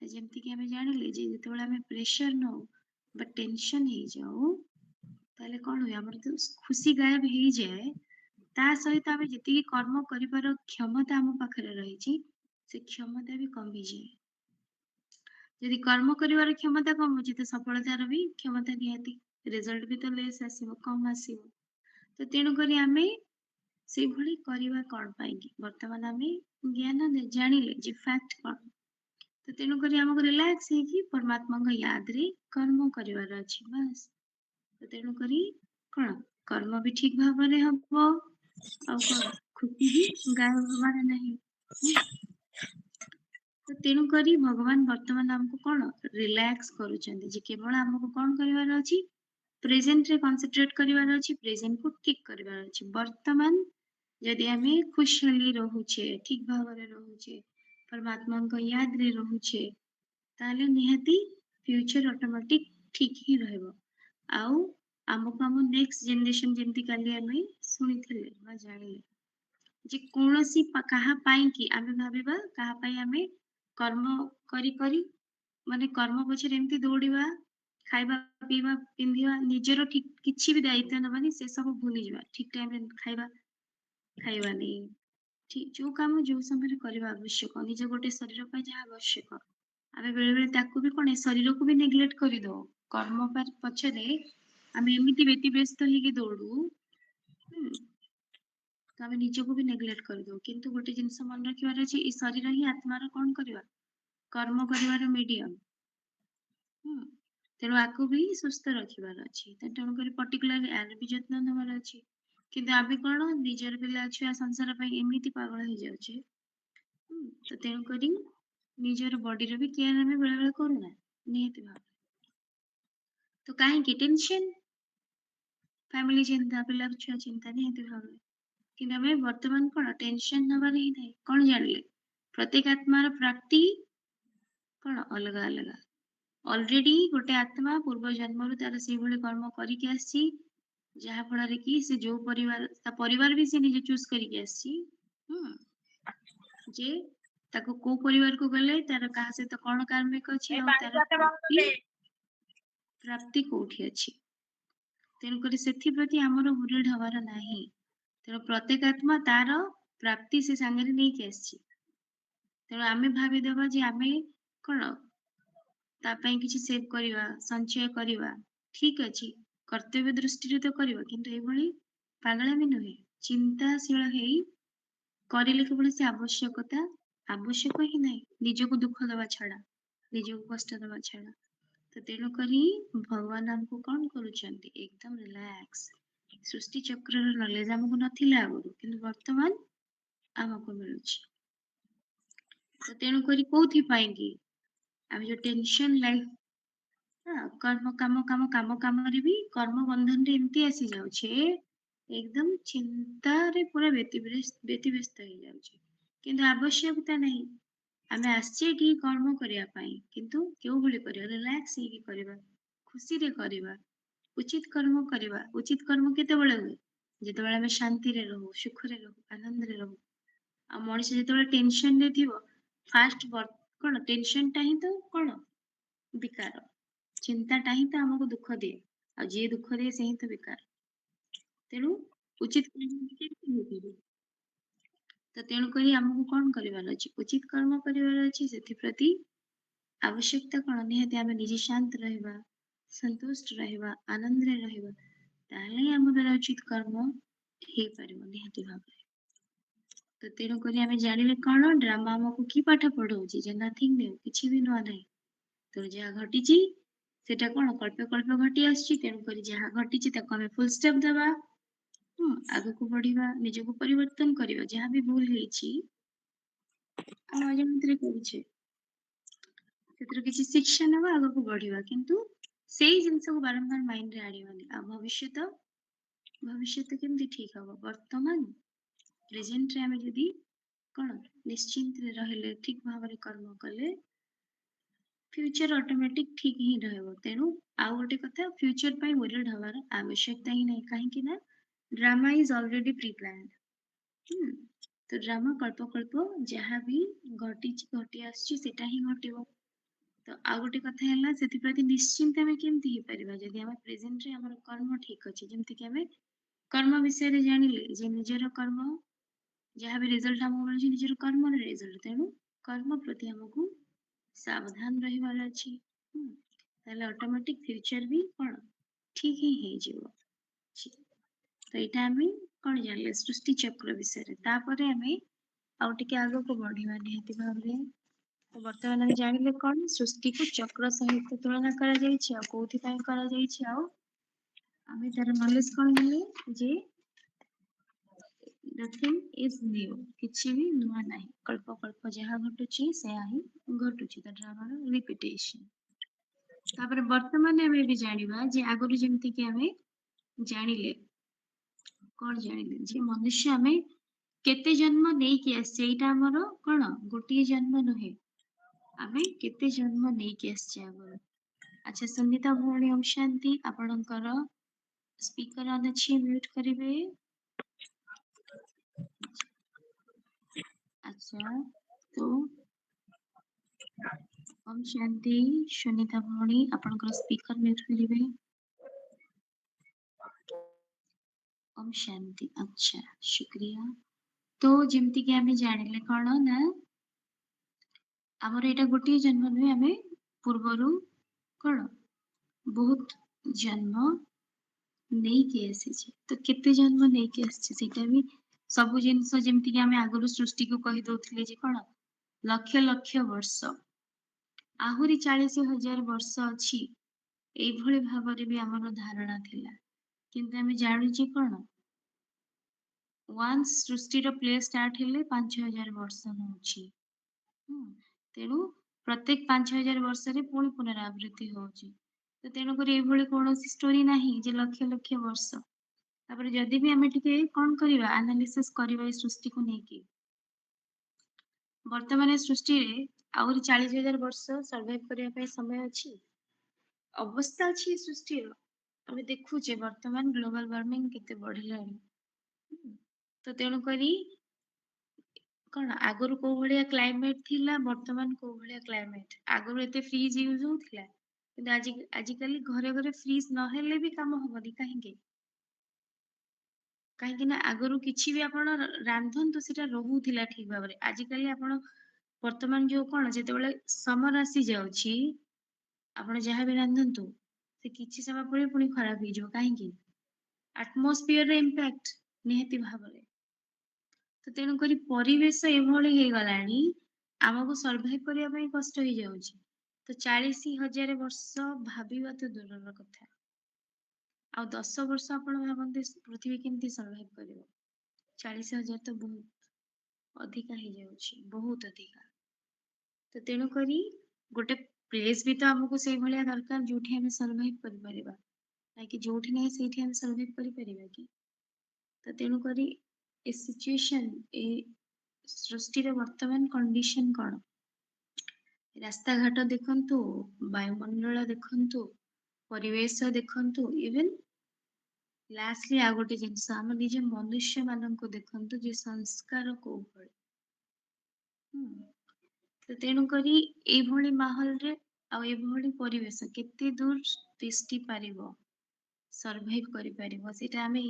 जेमति कि हमें जानिले जे जेतेबेले हमें प्रेशर नो बा टेंशन हे जाऊ, ताले कोन होय, हमर तो खुशी गायब हे जाए, ता सहित हमें जेतिकी कर्म करिवार क्षमता हम पाखरे रहिछि, से क्षमता भी कमी जाए। यदि कर्म करिवार क्षमता कम होछि, तो सफलतार भी क्षमता निहाती, रिजल्ट भी तो लेस आसीबो, कम आसीबो। तो तेणु करी हमें से भली करिवा कोन पाइकी, वर्तमान हमें ज्ञान दे जानिले जे फैक्ट कोन, तो तेणु करी हमको रिलैक्स हे कि परमात्मा को याद रे कर्म करिवार अछि, बस। तो तेणु करी कोन कर्म भी ठीक भाव रे हबो, आ कोन खुशी भी गायब हमार नहीं। तो तेणु करी भगवान वर्तमान हमको कोन रिलैक्स करूछंती, जे केवल हमको कोन करिवार अछि, प्रेजेंट रे कंसंट्रेट करिवार अछि, प्रेजेंट को ठीक करिवार अछि। वर्तमान यदि हमें खुशहाली रहुछे, ठीक भाव रे रहुछे, परमात्मा को याद रे रहुछे, ताले निहाती फ्यूचर ऑटोमेटिक ठीक ही रहबो। आउ हमको हम नेक्स्ट जनरेशन जेमति काली हमें सुनिथिले बा जानिले, जे कोनोसी कहा पाई कि आमे भाबिबा कहा पाई हमें कर्म करी करी, माने कर्म पछरे एमती दौड़िबा, खाइबा पीबा पिंधिबा, निजरो ठीक किछि भी दायित्व नबानी, से सब भूली जिबा, ठीक टाइम रे खाइबा, ଖାଇବାନି ଠିକ ଯୋଉ କାମ ଯୋଉ ସମୟରେ କରିବା ଆବଶ୍ୟକ ନିଜ ଗୋଟେ ଶରୀର ପାଇଁ ଯାହା ଆବଶ୍ୟକ ଆମେ ବେଳେ ବେଳେ ତାକୁ ବି କଣ ଏ ଶରୀରକୁ ବି ନେଗ୍ଲେକ୍ଟ କରିଦଉ କର୍ମ ପଛରେ ଆମେ ଏମିତି ବ୍ୟତିବ୍ୟସ୍ତ ହେଇକି ଦୌଡୁ ତ ଆମେ ନିଜକୁ ବି ନେଗ୍ଲେକ୍ଟ କରିଦଉ କିନ୍ତୁ ଗୋଟେ ଜିନିଷ ମନେ ରଖିବାର ଅଛି ଏଇ ଶରୀର ହିଁ ଆତ୍ମାର କଣ କରିବା କର୍ମ କରିବାର ମିଡିୟମ ତେଣୁ ଆକୁ ବି ସୁସ୍ଥ ରଖିବାର ଅଛି ତେଣୁକରି ପର୍ଟିକୁଲାର ୟାର ବି ଯତ୍ନ ନେବାର ଅଛି କିନ୍ତୁ ଆମେ କଣ ନିଜର ପିଲା ଛୁଆ ସଂସାର ପାଇଁ ଏମିତି ପାଗଳ ହେଇଯାଉଛେ ତ ତେଣୁକରି ନିଜର ବଡିର ବି କେୟାର ଆମେ ବେଳେ ବେଳେ କରୁନା ନିହାତି ଭାବରେ ତ କାହିଁକି ଟେନସନ ଫ୍ୟାମିଲି ଚିନ୍ତା ପିଲା ଛୁଆ ଚିନ୍ତା ନିହାତି ଭାବରେ କିନ୍ତୁ ଆମେ ବର୍ତ୍ତମାନ କଣ ଟେନସନ ନେବାର ହିଁ ନାହିଁ କଣ ଜାଣିଲେ ପ୍ରତ୍ୟେକ ଆତ୍ମାର ପ୍ରାପ୍ତି କଣ ଅଲଗା ଅଲଗା ଅଲରେଡି ଗୋଟେ ଆତ୍ମା ପୂର୍ବ ଜନ୍ମରୁ ତାର ସେଇଭଳି କର୍ମ କରିକି ଆସିଛି ଯାହା ଫଳରେ କି ସେ ଯୋଉ ପରିବାର ତା ପରିବାର ବି ସେ ନିଜେ ଚୁଜ କରିକି ଆସିଛି ଯେ ତାକୁ କୋଉ ପରିବାରକୁ ଗଲେ ତାର କାହା ସହିତ କଣ କାର୍ମିକ ଅଛି ଆଉ ତାର ପ୍ରାପ୍ତି କୋଉଠି ଅଛି ତେଣୁକରି ସେଥିପ୍ରତି ଆମର ହୁରିଡ ହବାର ନାହିଁ ତେଣୁ ପ୍ରତ୍ୟେକ ଆତ୍ମା ତାର ପ୍ରାପ୍ତି ସେ ସାଙ୍ଗରେ ନେଇକି ଆସିଛି ତେଣୁ ଆମେ ଭାବିଦବା ଯେ ଆମେ କଣ ତା ପାଇଁ କିଛି ସେଭ୍ କରିବା ସଞ୍ଚୟ କରିବା ଠିକ ଅଛି କର୍ତ୍ତବ୍ୟ ଦୃଷ୍ଟିରେ ତ କରିବା କିନ୍ତୁ ଏଇଭଳି ପାଗଳାମି ନୁହେଁ ଚିନ୍ତାଶୀଳ ହେଇ କରିଲେ କେବଳ ସେ ଆବଶ୍ୟକ ହିଁ ନାହିଁ ନିଜକୁ ଦୁଃଖ ଦେବା ଛଡା ନିଜକୁ କଷ୍ଟ ଦେବା ଛଡା ତ ତେଣୁକରି ଭଗବାନ ଆମକୁ କଣ କରୁଛନ୍ତି ଏକଦମ ରିଲାକ୍ସ ସୃଷ୍ଟି ଚକ୍ରର ନଲେଜ ଆମକୁ ନଥିଲା ଆଗରୁ କିନ୍ତୁ ବର୍ତ୍ତମାନ ଆମକୁ ମିଳୁଛି ତ ତେଣୁକରି କୋଉଥିପାଇଁ କି ଆମେ ଯୋଉ ଟେନସନ ଲାଇଫ କାମରେ ବି କର୍ମ ବନ୍ଧନରେ ଏମିତି ଆସି ଯାଉଛି ଏକଦମ ଚିନ୍ତାରେ ପୁରା ବ୍ୟତିବ୍ୟସ୍ତ ହେଇଯାଉଛି କିନ୍ତୁ ଆବଶ୍ୟକତା ନାହିଁ ଆମେ ଆସିଛେ ଏଠି କର୍ମ କରିବା ପାଇଁ କିନ୍ତୁ କେଉଁ ଭଳି କରିବା ରିଲାକ୍ସ ହେଇକି କରିବା ଖୁସିରେ କରିବା ଉଚିତ କର୍ମ କରିବା ଉଚିତ କର୍ମ କେତେବେଳେ ହୁଏ ଯେତେବେଳେ ଆମେ ଶାନ୍ତିରେ ରହୁ ସୁଖରେ ରହୁ ଆନନ୍ଦରେ ରହୁ ଆଉ ମଣିଷ ଯେତେବେଳେ ଟେନସନ ରେ ଥିବ ଫାଷ୍ଟ କଣ ଟେନସନ ଟା ହିଁ ତ କଣ ବିକାର ଚିନ୍ତାଟା ହିଁ ତ ଆମକୁ ଦୁଃଖ ଦିଏ ଆଉ ଯିଏ ଦୁଃଖ ଦିଏ ସେ ହିଁ ତ ବିକାର ତେଣୁ ଉଚିତ କେମିତି ହେଇପାରିବ ତ ତେଣୁକରି ଆମକୁ କଣ କରିବାର ଅଛି ଉଚିତ କର୍ମ କରିବାର ଅଛି ସେଥିପ୍ରତି ଆବଶ୍ୟକତା କଣ ନିହାତି ଆମେ ନିଜେ ଶାନ୍ତ ରହିବା ସନ୍ତୁଷ୍ଟ ରହିବା ଆନନ୍ଦରେ ରହିବା ତାହେଲେ ହିଁ ଆମ ଦ୍ୱାରା ଉଚିତ କର୍ମ ହେଇପାରିବ ନିହାତି ଭାବରେ ତ ତେଣୁକରି ଆମେ ଜାଣିଲେ କଣ ଡ୍ରାମା ଆମକୁ କି ପାଠ ପଢଉଛି ଯେ ନଥିଙ୍ଗ ନ୍ୟୁ କିଛି ବି ନୂଆ ନାହିଁ ତ ଯାହା ଘଟିଛି ସେଟା କଣ କଳ୍ପେ ଘଟି ଆସିଛି ତେଣୁକରି ଯାହା ଘଟିଛି ତାକୁ ଆମେ ଫୁଲ ଷ୍ଟପ୍ ଦେବା ଆଗକୁ ବଢିବା ନିଜକୁ ପରିବର୍ତ୍ତନ କରିବା ଯାହା ବି ଭୁଲ ହେଇଛି ଆମେ ଅଜାଣତରେ କରୁଛେ ସେଥିରୁ କିଛି ଶିକ୍ଷା ନେବା ଆଗକୁ ବଢିବା କିନ୍ତୁ ସେଇ ଜିନିଷକୁ ବାରମ୍ବାର ମାଇଣ୍ଡରେ ଆଣିବାନି ଆଉ ଭବିଷ୍ୟତ କେମିତି ଠିକ ହବ ବର୍ତ୍ତମାନ ପ୍ରେଜେଣ୍ଟରେ ଆମେ ଯଦି କଣ ନିଶ୍ଚିନ୍ତରେ ରହିଲେ ଠିକ ଭାବରେ କର୍ମ କଲେ ଫ୍ୟୁଚର ଅଟୋମେଟିକ ଠିକ ହିଁ ରହିବ ତେଣୁ ଆଉ ଗୋଟେ କଥା ଫ୍ୟୁଚର ପାଇଁ ୱରିଡ ହବାର ଆବଶ୍ୟକତା ହିଁ ନାହିଁ କାହିଁକି ନା drama is already pre planned ତ ଡ୍ରାମା କଳ୍ପ ଯାହା ବି ଘଟି ଆସିଛି ସେଟା ହିଁ ଘଟିବ ତ ଆଉ ଗୋଟେ କଥା ହେଲା ସେଥିପ୍ରତି ନିଶ୍ଚିନ୍ତ ଆମେ କେମିତି ହେଇପାରିବା ଯଦି ଆମେ ପ୍ରେଜେଣ୍ଟରେ ଆମର କର୍ମ ଠିକ ଅଛି ଯେମିତିକି ଆମେ କର୍ମ ବିଷୟରେ ଜାଣିଲେ ଯେ ନିଜର କର୍ମ ଯାହା ବି ରେଜଲ୍ଟ ଆମକୁ ମିଳୁଛି ନିଜର କର୍ମର ରେଜଲ୍ଟ ତେଣୁ କର୍ମ ପ୍ରତି ଆମକୁ ସାବଧାନ ରହିବାର ଅଛି ତାହେଲେ ଅଟୋମେଟିକ ଫ୍ୟୁଚର ବି କଣ ଠିକ ହିଁ ହେଇଯିବ ତ ଏଇଟା ଆମେ କଣ ଜାଣିଲେ ସୃଷ୍ଟି ଚକ୍ର ବିଷୟରେ ତାପରେ ଆମେ ଆଉ ଟିକେ ଆଗକୁ ବଢିବା ନିହାତି ଭାବରେ ତ ବର୍ତ୍ତମାନ ଆମେ ଜାଣିଲେ କଣ ସୃଷ୍ଟିକୁ ଚକ୍ର ସହିତ ତୁଳନା କରାଯାଇଛି ଆଉ କୋଉଥିପାଇଁ କରାଯାଇଛି ଆଉ ଆମେ ତାର ନଲେଜ କଣ ନେଲେ ଯେ nothing is new କିଛି ବି ନୂଆ ନାହିଁ କଳ୍ପ ଯାହା ଘଟୁଛି ସେୟା ହିଁ ଘଟୁଛି ତ ଡ୍ରାମାର ରିପିଟେସନ ତାପରେ ବର୍ତ୍ତମାନ ଆମେ ବି ଜାଣିବା ଯେ ଆଗରୁ ଯେମିତି କି ଆମେ ଜାଣିଲେ କଣ ଜାଣିଲେ ଯେ ମନୁଷ୍ୟ ଆମେ କେତେ ଜନ୍ମ ନେଇକି ଆସିଛେ ଏଇଟା ଆମର କଣ ଗୋଟିଏ ଜନ୍ମ ନୁହେଁ ଆମେ କେତେ ଜନ୍ମ ନେଇକି ଆସିଛେ ଆଗରୁ ଆଚ୍ଛା ସଙ୍ଗୀତା ଭଉଣୀ ଓମ୍ ଶାନ୍ତି ଆପଣଙ୍କର ସ୍ପିକର ଅନ୍ ଅଛି ମ୍ୟୁଟ କରିବେ ଆଚ୍ଛା ତ ଓମ୍ ଶାନ୍ତି ସୁନିତା ଭଉଣୀ ଆପଣଙ୍କର ସ୍ପିକର ମ୍ୟୁଟ କରିବେ ओम शांति अच्छा शुक्रिया तो जेमती कि आमे जानिले कण ना ଆମର ଏଇଟା ଗୋଟିଏ ଜନ୍ମ ନୁହେଁ, ଆମେ ପୂର୍ବରୁ କଣ ବହୁତ ଜନ୍ମ ନେଇକି ଆସିଛେ। ତ କେତେ ଜନ୍ମ ନେଇକି ଆସିଛେ ସେଇଟା ବି ସବୁ ଜିନିଷ ଯେମିତି କି ଆମେ ଆଗରୁ ସୃଷ୍ଟିକୁ କହି ଦଉଥିଲେ ଯେ କଣ ଲକ୍ଷ ଲକ୍ଷ ବର୍ଷ, ଆହୁରି 40,000 ବର୍ଷ ଅଛି, ଏଇଭଳି ଭାବରେ ବି ଆମର ଧାରଣା ଥିଲା। କିନ୍ତୁ ଆମେ ଜାଣୁଛେ କଣ ୱାନ୍ସ ସୃଷ୍ଟିର ପ୍ଲେ ଷ୍ଟାର୍ଟ ହେଲେ 5,000 ବର୍ଷ ନଉଛି। ତେଣୁ ପ୍ରତ୍ୟେକ 5,000 ବର୍ଷରେ ପୁଣି ପୁନରାବୃତ୍ତି ହଉଛି। ତ ତେଣୁକରି ଏଇଭଳି କୌଣସି ଷ୍ଟୋରି ନାହିଁ ଯେ ଲକ୍ଷ ଲକ୍ଷ ବର୍ଷ। ତାପରେ ଯଦି ବି ଆମେ ଟିକେ କଣ କରିବା ଆନାଲିସିସ୍ କରିବା ଏଇ ସୃଷ୍ଟିକୁ ନେଇକି, ବର୍ତ୍ତମାନ ଏ ସୃଷ୍ଟିରେ ଆହୁରି 40,000 ବର୍ଷ ସର୍ଭାଇଭ କରିବା ପାଇଁ ସମୟ ଅଛି, ଅବସ୍ଥା ଅଛି ଏ ସୃଷ୍ଟିର। ଆମେ ଦେଖୁଛେ ବର୍ତ୍ତମାନ ଗ୍ଲୋବାଲ ୱାର୍ମିଂ କେତେ ବଢିଲାଣି। ତ ତେଣୁକରି କଣ ଆଗରୁ କୋଉ ଭଳିଆ କ୍ଲାଇମେଟ ଥିଲା, ବର୍ତ୍ତମାନ କୋଉ ଭଳିଆ କ୍ଲାଇମେଟ। ଆଗରୁ ଏତେ ଫ୍ରିଜ ୟୁଜ ହଉଥିଲା, କିନ୍ତୁ ଆଜିକାଲି ଘରେ ଘରେ ଫ୍ରିଜ ନହେଲେ ବି କାମ ହବନି। କାହିଁକି? କାହିଁକି ନା ଆଗରୁ କିଛି ବି ଆପଣ ରାନ୍ଧନ୍ତୁ ସେଟା ରହୁଥିଲା ଠିକ ଭାବରେ। ଆଜିକାଲି ଆପଣ ବର୍ତ୍ତମାନ ଯୋଉ କଣ ଯେତେବେଳେ ସମର ଆସି ଯାଉଛି, ଆପଣ ଯାହା ବି ରାନ୍ଧନ୍ତୁ ସେ କିଛି ସମୟ ପରେ ପୁଣି ଖରାପ ହେଇଯିବ। କାହିଁକି? ଆଟମୋସ୍ଫିୟର ଇମ୍ପାକ୍ଟ ନିହାତି ଭାବରେ। ତ ତେଣୁକରି ପରିବେଶ ଏଭଳି ହେଇଗଲାଣି, ଆମକୁ ସର୍ଭାଇଭ କରିବା ପାଇଁ କଷ୍ଟ ହେଇଯାଉଛି। ତ 40,000 ବର୍ଷ ଭାବିବା ତ ଦୂରର କଥା, ଆଉ 10 ବର୍ଷ ଆପଣ ଭାବନ୍ତି ପୃଥିବୀ କେମିତି ସର୍ଭାଇଭ କରିବ। 40,000 ତ ବହୁତ ଅଧିକା ହେଇଯାଉଛି, ବହୁତ ଅଧିକା। ତ ତେଣୁକରି ଗୋଟେ ପ୍ଲେସ୍ ବି ତ ଆମକୁ ସେଇଭଳିଆ ଦରକାର ଯୋଉଠି ଆମେ ସର୍ଭାଇଭ କରିପାରିବା, ନାଇଁକି ଯୋଉଠି ନାହିଁ ସେଇଠି ଆମେ ସର୍ଭାଇଭ କରିପାରିବା କି? ତ ତେଣୁକରି ଏ ସିଚୁଏସନ, ଏ ସୃଷ୍ଟିର ବର୍ତ୍ତମାନ କଣ୍ଡିସନ କଣ? ରାସ୍ତାଘାଟ ଦେଖନ୍ତୁ, ବାୟୁମଣ୍ଡଳ ଦେଖନ୍ତୁ, ପରିବେଶ ଦେଖନ୍ତୁ, ଇଭେନ ଲାଷ୍ଟଲି ଆଉ ଗୋଟେ ଜିନିଷ, ଆମ ନିଜ ମନୁଷ୍ୟ ମାନଙ୍କୁ ଦେଖନ୍ତୁ ଯେ ସଂସ୍କାର କୋଉ ଭଳି। ତ ତେଣୁକରି ଏଇଭଳି ମାହୋଲରେ ଆଉ ଏଭଳି ପରିବେଶ କେତେ ଦୂର ତିଷ୍ଠି ପାରିବ, ସର୍ଭାଇଭ କରିପାରିବ, ସେଇଟା ଆମେ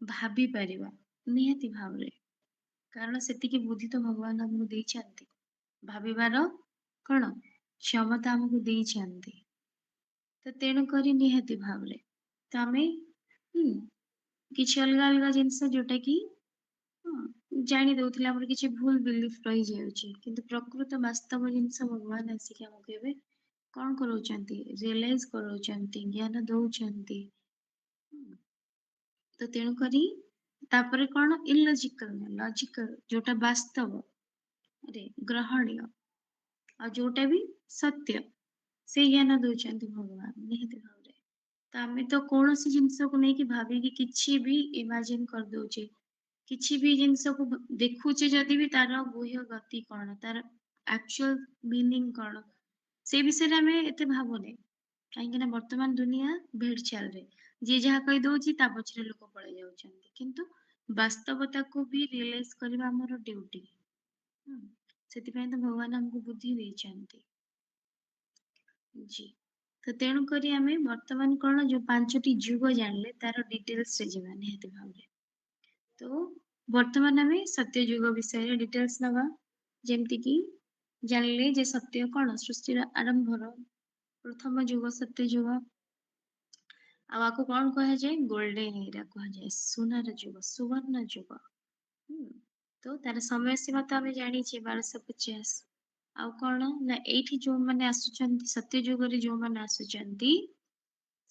ଭାବି ପାରିବା ନିହାତି ଭାବରେ। କାରଣ ସେତିକି ବୁଦ୍ଧି ତ ଭଗବାନ ଆମକୁ ଦେଇଛନ୍ତି, ଭାବିବାର କଣ କ୍ଷମତା ଆମକୁ ଦେଇଛନ୍ତି। ତ ତେଣୁକରି ନିହାତି ଭାବରେ ତ ଆମେ କିଛି ଅଲଗା ଅଲଗା ଜିନିଷ ଯୋଉଟା କି ଜାଣି ଦଉଥିଲେ ଆମର କିଛି ଭୁଲ ବିଲିଫ ରହିଯାଉଛି, କିନ୍ତୁ ପ୍ରକୃତ ବାସ୍ତବ ଜିନିଷ ଭଗବାନ ଆସିକି ଆମକୁ ଏବେ କଣ କରଉଛନ୍ତି, ରିଏଲାଇଜ କରଉଛନ୍ତି, ଜ୍ଞାନ ଦଉଛନ୍ତି। ତ ତେଣୁକରି ତାପରେ କଣ ଇଲଜିକାଲ, ଲଜିକାଲ ଯୋଉଟା ବାସ୍ତବରେ ଗ୍ରହଣୀୟ ଆଉ ଯୋଉଟା ବି ସତ୍ୟ, ସେଇ ଜ୍ଞାନ ଦଉଛନ୍ତି ଭଗବାନ ନିହାତି ଭାବରେ। ତ ଆମେ ତ କୌଣସି ଜିନିଷକୁ ନେଇକି ଭାବିକି କିଛି ବି ଇମାଜିନ କରିଦଉଛେ, କିଛି ବି ଜିନିଷକୁ ଦେଖୁଛେ, ଯଦି ବି ତାର ଗୁହ୍ୟ ଗତି କଣ, ତାର ଆକ୍ଚୁଆଲ ମିନିଂ କଣ, ସେ ବିଷୟରେ ଆମେ ଏତେ ଭାବୁନେ। କାହିଁକି ନା ବର୍ତ୍ତମାନ ଦୁନିଆ ଭେଡ ଚାଲରେ, ଯିଏ ଯାହା କହିଦଉଛି ତା ପଛରେ ଲୋକ ପଳେଇ ଯାଉଛନ୍ତି, କିନ୍ତୁ ବାସ୍ତବତାକୁ ବି ରିଏଲାଇଜ କରିବା ଆମର ଡ୍ୟୁଟି। ସେଥିପାଇଁ ତ ଭଗବାନ ଆମକୁ ବୁଦ୍ଧି ଦେଇଛନ୍ତି। ଜି ତ ତେଣୁକରି ଆମେ ବର୍ତ୍ତମାନ କଣ ଯୋଉ 5ଟି ଯୁଗ ଜାଣିଲେ ତାର ଡିଟେଲ୍ସ ରେ ଯିବା ନିହାତି ଭାବରେ। ତ ବର୍ତ୍ତମାନ ଆମେ ସତ୍ୟ ଯୁଗ ବିଷୟରେ ଡିଟେଲ୍ସ ନବା। ଯେମିତି କି ଜାଣିଲେ ଯେ ସତ୍ୟ କଣ, ସୃଷ୍ଟିର ଆରମ୍ଭର ପ୍ରଥମ ଯୁଗ ସତ୍ୟ ଯୁଗ। ଆଉ ଆକୁ କଣ କୁହାଯାଏ, ଗୋଲ୍ଡେନ ଏରା କୁହାଯାଏ, ସୁନାର ଯୁଗ, ସୁବର୍ଣ୍ଣ ଯୁଗ। ତ ତାର ସମୟ ସୀମା ତ ଆମେ ଜାଣିଛେ 1250। ଆଉ କଣ ନା ଏଇଠି ଯୋଉମାନେ ଆସୁଛନ୍ତି ସତ୍ୟ ଯୁଗରେ, ଯୋଉମାନେ ଆସୁଛନ୍ତି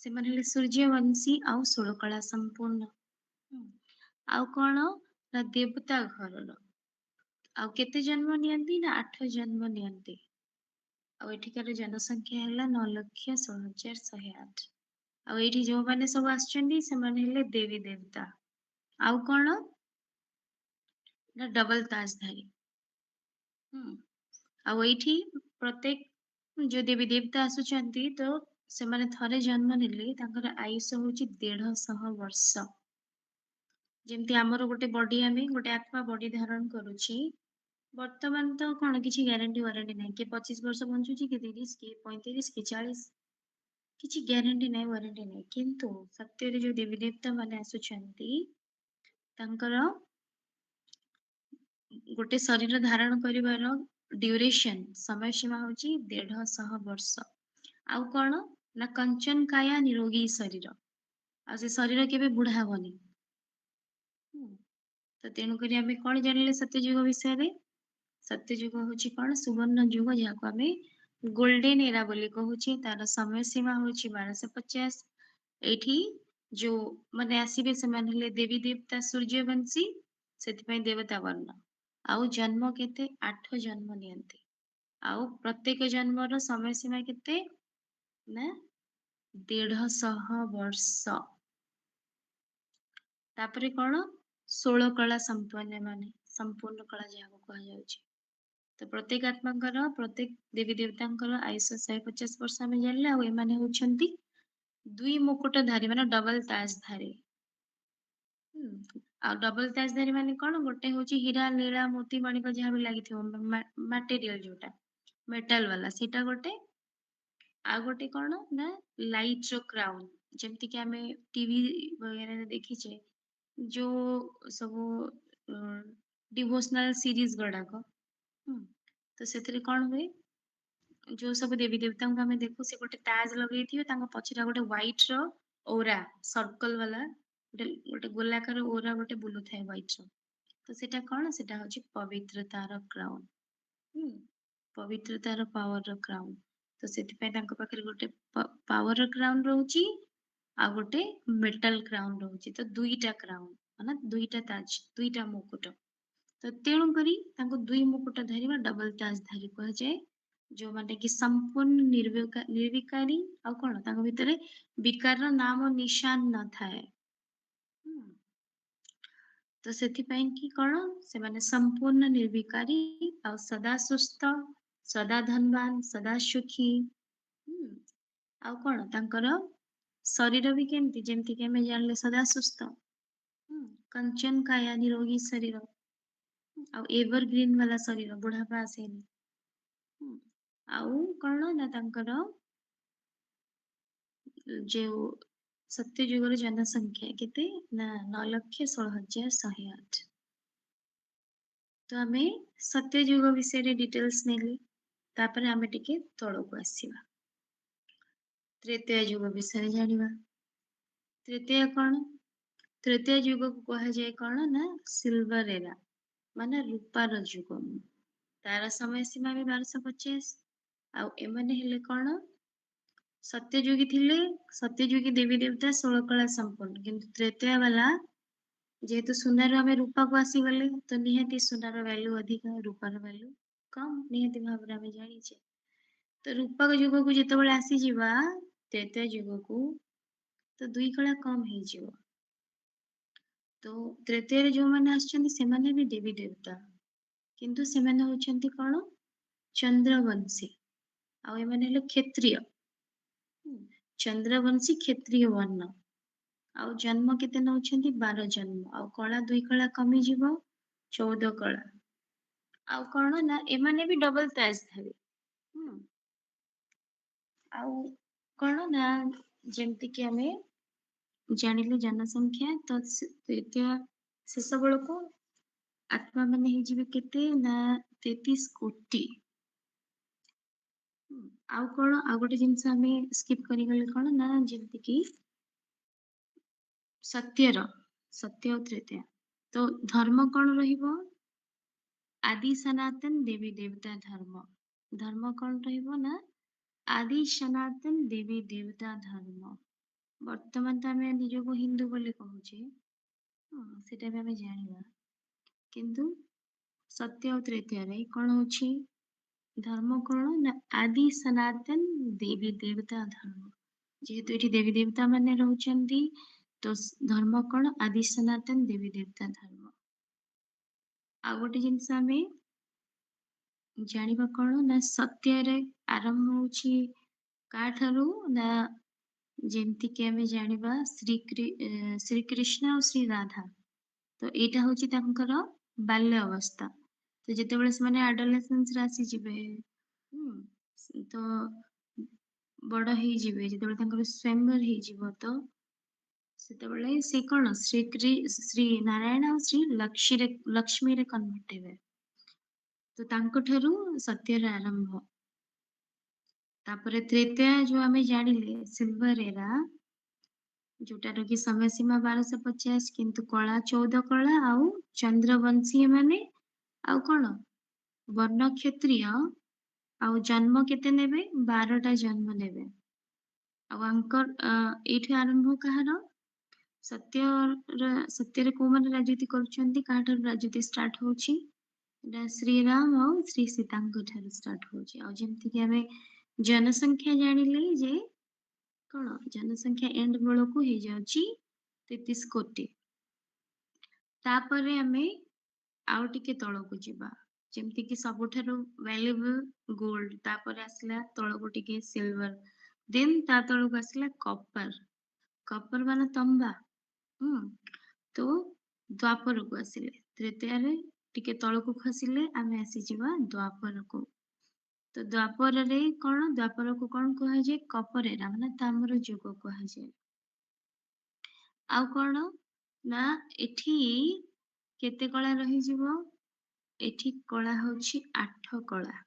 ସେମାନେ ହେଲେ ସୂର୍ଯ୍ୟବଂଶୀ ଆଉ ଷୋଳକଳା ସମ୍ପୂର୍ଣ୍ଣ। ଆଉ କଣ ନା ଦେବତା ଘରର। ଆଉ କେତେ ଜନ୍ମ ନିଅନ୍ତି ନା 8 ଜନ୍ମ ନିଅନ୍ତି। ଆଉ ଏଠିକାର ଜନସଂଖ୍ୟା ହେଲା 9,16,108। ଆଉ ଏଇଠି ଯୋଉମାନେ ସବୁ ଆସିଛନ୍ତି ସେମାନେ ହେଲେ ଦେବୀ ଦେବତା। ଆଉ କଣ ନା ଡବଲ ତାଜଧାରୀ। ଆଉ ଏଇଠି ପ୍ରତ୍ୟେକ ଯୋଉ ଦେବୀ ଦେବତା ଆସୁଛନ୍ତି, ତ ସେମାନେ ଥରେ ଜନ୍ମ ନେଲେ ତାଙ୍କର ଆୟୁଷ ହଉଛି 150 ବର୍ଷ। ଯେମିତି ଆମର ଗୋଟେ ବଡି, ଆମେ ଗୋଟେ ଆତ୍ମା ବଡି ଧାରଣ କରୁଛି, ବର୍ତ୍ତମାନ ତ କଣ କିଛି ଗ୍ୟାରେଣ୍ଟି ୱାରେଣ୍ଟି ନାହିଁ, କିଏ 25 ବର୍ଷ ବଞ୍ଚୁଛି, କିଏ 30, କିଏ 35, କିଏ 40, କିଛି ଗ୍ୟାରେଣ୍ଟି ନାହିଁ, ୱାରେଣ୍ଟି ନାହିଁ। କିନ୍ତୁ ସତ୍ୟରେ ଯୋଉ ଦେବୀ ଦେବତା ମାନେ ଆସୁଛନ୍ତି ତାଙ୍କର ଗୋଟେ ଶରୀର ଧାରଣ କରିବାର ड्यूरेशन समय सीमा होची 150 वर्ष। ଆଉ କଣ ନା कंचन काया निरोगी शरीर ଆଉ ସେ ଶରୀର କେବେ ବୁଢା ହବନି। ତ ତେଣୁକରି ଆମେ କଣ ଜାଣିଲେ ସତ୍ୟଯୁଗ ବିଷୟରେ? ସତ୍ୟଯୁଗ ହଉଛି କଣ ସୁବର୍ଣ୍ଣ ଯୁଗ ଯାହାକୁ ଆମେ ଗୋल्डन एरा ବୋଲି କହୁଛେ। ତାର ସମୟ ସୀମା ହଉଛି 1250। ଏଇଠି ଯୋଉ ମାନେ ଆସିବେ ସେମାନେ ହେଲେ ଦେବୀ ଦେବତା ସୂର୍ଯ୍ୟବଂଶୀ, ସେଥିପାଇଁ ଦେବତା ବର୍ଣ୍ଣ। ଆଉ ଜନ୍ମ କେତେ 8 ଜନ୍ମ ନିଅନ୍ତି। ଆଉ ପ୍ରତ୍ୟେକ ଜନ୍ମର ସମୟ ସୀମା କେତେ ନା 150 ବର୍ଷ। ତାପରେ କଣ 16 କଳା ସମ୍ପନ୍ନ ମାନେ ସମ୍ପୂର୍ଣ୍ଣ କଳା ଯାହାକୁ କୁହାଯାଉଛି। ତ ପ୍ରତ୍ୟେକ ଆତ୍ମାଙ୍କର ପ୍ରତ୍ୟେକ ଦେବୀ ଦେବତାଙ୍କର ଆୟୁଷ 150 ବର୍ଷ ଆମେ ଜାଣିଲେ। ଆଉ ଏମାନେ ହଉଛନ୍ତି ଦୁଇ ମୁକୁଟଧାରୀ ମାନେ ଡବଲ ତାଜଧାରୀ। ଆଉ ଡବଲ ତାଜଧାରୀ ମାନେ କଣ ଗୋଟେ ହଉଛି ହୀରା ନୀଳା ମୋତି ମାଣିକ ଯାହା ବି ଲାଗିଥିବ ମାଟେରିଆଲ ଯୋଉଟା ମେଟାଲ ବାଲା ସେଇଟା ଗୋଟେ। ଆଉ ଗୋଟେ କଣ ନା ଲାଇଟ ର କ୍ରାଉନ, ଯେମିତି କି ଆମେ ଟିଭି ବଗେରାରେ ଦେଖିଛେ ଯୋଉ ସବୁ ଡିଭୋସନାଲ ସିରିଜ ଗୁଡାକ, ତ ସେଥିରେ କଣ ହୁଏ ଯୋଉ ସବୁ ଦେବୀ ଦେବତାଙ୍କୁ ଆମେ ଦେଖୁ ସେ ଗୋଟେ ତାଜ ଲଗେଇଥିବେ, ତାଙ୍କ ପଛରେ ଗୋଟେ ହ୍ୱାଇଟ ର ଓରା ସର୍କଲ ବାଲା ଗୋଟେ ଗୋଲାକାର ଓରା ଗୋଟେ ବୁଲୁଥାଏ ହ୍ୱାଇଟ ର। ତ ସେଟା କଣ ସେଟା ହଉଛି ପବିତ୍ରତାର କ୍ରାଉନ। ପବିତ୍ରତାର ପାୱାର କ୍ରାଉନ। ତ ସେଥିପାଇଁ ତାଙ୍କ ପାଖରେ ଗୋଟେ ପାୱାର କ୍ରାଉନ ରହୁଛି ଆଉ ଗୋଟେ ମେଟାଲ କ୍ରାଉନ ରହୁଛି। ତ ଦୁଇଟା କ୍ରାଉନ ମାନେ ଦୁଇଟା ତାଜ, ଦୁଇଟା ମୁକୁଟ। ତ ତେଣୁ କରି ତାଙ୍କୁ ଦୁଇ ମୁକୁଟ ଧାରୀ ବା ଡବଲ ତାଜ ଧାରୀ କୁହାଯାଏ। ଯୋଉମାନେ କି ସମ୍ପୂର୍ଣ୍ଣ ନିର୍ବିକାରୀ ଆଉ କଣ ତାଙ୍କ ଭିତରେ ବିକାରର ନାମ ନିଶାନ ନଥାଏ। ତ ସେଥିପାଇଁ କି କଣ ସେମାନେ ସମ୍ପୂର୍ଣ୍ଣ ନିର୍ବିକାରୀ ଆଉ ସଦା ସୁସ୍ଥ, ସଦା ଧନବାନ, ସଦା ସୁଖୀ। ଆଉ କଣ ତାଙ୍କର ଶରୀର ବି କେମିତି ଯେମିତି କି ଆମେ ଜାଣିଲେ ସଦା ସୁସ୍ଥ, कंचन काया निरोगी शरीर ଆଉ ଏଭରଗ୍ରୀନ ବାଲା ଶରୀର, ବୁଢାପା ଆସେନି। ଆଉ କଣ ନା ତାଙ୍କର ଯୋଉ ସତ୍ୟ ଯୁଗର ଜନସଂଖ୍ୟା କେତେ ନା 9,16,108। ତ ଆମେ ସତ୍ୟ ଯୁଗ ବିଷୟରେ ଡିଟେଲ୍ସ ନେଲେ, ତାପରେ ଆମେ ଟିକେ ତଳକୁ ଆସିବା। ତ୍ରେତୟା ଯୁଗ ବିଷୟରେ ଜାଣିବା। ତ୍ରେତୟା କଣ? ତ୍ରେତୟା ଯୁଗକୁ କୁହାଯାଏ କଣ ନା ସିଲଭର ଏରା ମାନେ ରୂପାର ଯୁଗ। ତାର ସମୟ ସୀମା ବି 1250। ଆଉ ଏମାନେ ହେଲେ କଣ ସତ୍ୟଯୁଗୀ ଥିଲେ, ସତ୍ୟଯୁଗୀ ଦେବୀ ଦେବତା 16 କଳା ସମ୍ପନ୍ନ। କିନ୍ତୁ ତ୍ରେତୟା ବାଲା ଯେହେତୁ ସୁନାରୁ ଆମେ ରୂପାକୁ ଆସିଗଲେ ତ ନିହାତି ସୁନାର ଭ୍ୟାଲୁ ଅଧିକ, ରୂପାର ଭ୍ୟାଲୁ କମ, ନିହାତି ଭାବରେ ଆମେ ଜାଣିଛେ। ତ ରୂପା ଯୁଗକୁ ଯେତେବେଳେ ଆସିଯିବା ତ୍ରେତୟା ଯୁଗକୁ, ତ 2 କଳା କମ ହେଇଯିବ। ତ ତ୍ରେତୟାରେ ଯୋଉମାନେ ଆସିଛନ୍ତି ସେମାନେ ବି ଦେବୀ ଦେବତା, କିନ୍ତୁ ସେମାନେ ହଉଛନ୍ତି କଣ ଚନ୍ଦ୍ରବଂଶୀ। ଆଉ ଏମାନେ ହେଲେ କ୍ଷତ୍ରିୟ, ଚନ୍ଦ୍ରବଂଶୀ କ୍ଷତ୍ରିୟ ବର୍ଣ୍ଣ। ଆଉ ଜନ୍ମ କେତେ ନଉଛନ୍ତି 12 ଜନ୍ମ। ଆଉ କଳା 2 କଳା କମିଯିବ 14 କଳା। ଆଉ କଣ ନା ଏମାନେ ବି ଡବଲ ତାଜ ଧାରୀ। ଆଉ କଣ ନା ଯେମିତି କି ଆମେ ଜାଣିଲେ ଜନସଂଖ୍ୟା, ତ ତ୍ରେତୟା ଶେଷ ବେଳକୁ ଆତ୍ମା ମାନେ ହେଇଯିବେ କେତେ ନା 33 କୋଟି। ଆଉ କଣ ଆଉ ଗୋଟେ ଜିନିଷ ଆମେ ସ୍କିପ୍ କରିଗଲେ କଣ ନା ଯେମିତି କି ସତ୍ୟ ଆଉ ତ୍ରେତୟା। ତ ଧର୍ମ କଣ ରହିବ? ଆଦି ସନାତନ ଦେବୀ ଦେବତା ଧର୍ମ। ଧର୍ମ କଣ ରହିବ ନା ଆଦି ସନାତନ ଦେବୀ ଦେବତା ଧର୍ମ। ବର୍ତ୍ତମାନ ତ ଆମେ ନିଜକୁ ହିନ୍ଦୁ ବୋଲି କହୁଛେ, ସେଟା ବି ଆମେ ଜାଣିବା। କିନ୍ତୁ ସତ୍ୟ ଆଉ ତ୍ରେତୟାରେ କଣ ହଉଛି ଧର୍ମ କଣ ନା ଆଦି ସନାତନ ଦେବୀ ଦେବତା ଧର୍ମ। ଯେହେତୁ ଏଠି ଦେବୀ ଦେବତା ମାନେ ରହୁଛନ୍ତି, ତ ଧର୍ମ କଣ ଆଦି ସନାତନ ଦେବୀ ଦେବତା ଧର୍ମ। ଆଉ ଗୋଟେ ଜିନିଷ ଆମେ ଜାଣିବା କଣ ନା ସତ୍ୟରେ ଆରମ୍ଭ ହଉଛି କାଠାରୁ ନା ଯେମିତି କି ଆମେ ଜାଣିବା ଶ୍ରୀକୃଷ୍ଣ ଆଉ ଶ୍ରୀ ରାଧା। ତ ଏଇଟା ହଉଛି ତାଙ୍କର ବାଲ୍ୟ ଅବସ୍ଥା। ତ ଯେତେବେଳେ ସେମାନେ ଆଡୋଲେସେନ୍ସ ରେ ଆସିଯିବେ, ତ ବଡ ହେଇଯିବେ, ଯେତେବେଳେ ତାଙ୍କର ସ୍ୱୟଂବର ହେଇଯିବ ତ ସେତେବେଳେ ସେ କଣ ଶ୍ରୀ ନାରାୟଣ ଆଉ ଶ୍ରୀ ଲକ୍ଷ୍ମୀରେ କନଭର୍ଟ ହେବେ। तो तांको ठारू सत्यर आरंभ। तापरे त्रेतया जो आमे जानिले सिल्वर एरा जोटार कि समय सीमा 1250 किंतु कला 14 कला आउ चंद्रवंशी माने आउ कोन वर्ण क्षत्रिय आउ जन्म केते नेबे 12टा जन्म नेबे आउ अंकर एठी आरंभ कहार सत्यरे को माने राजनीति करूछंती काठार राजनीति स्टार्ट होची श्री राम और श्री सीताଙ୍କ ଠାରୁ स्टार्ट होची आ जेमति कि हमें जनसंख्या जानिले जे कोन जनसंख्या एंड बेलको हे जाउची 33 कोटी तापरे हमें आउ टिके तळको जिबा जेमति कि सबठारु वैल्यूएबल गोल्ड तापरे आसला तळको टिके सिल्वर देन ता तळको आसला कॉपर माने तंबा तो द्वापर को आसिले तृतीय रे टिके तळको खसिले आमे आसी जिबा द्वापर को तो द्वापर रे कोन द्वापर को कोन कहा जे कॉपर एरा माने ताम्र जुग कहा जे आउ कोन ना एठी केते कला रही जिवो एठी कला होची 8 कला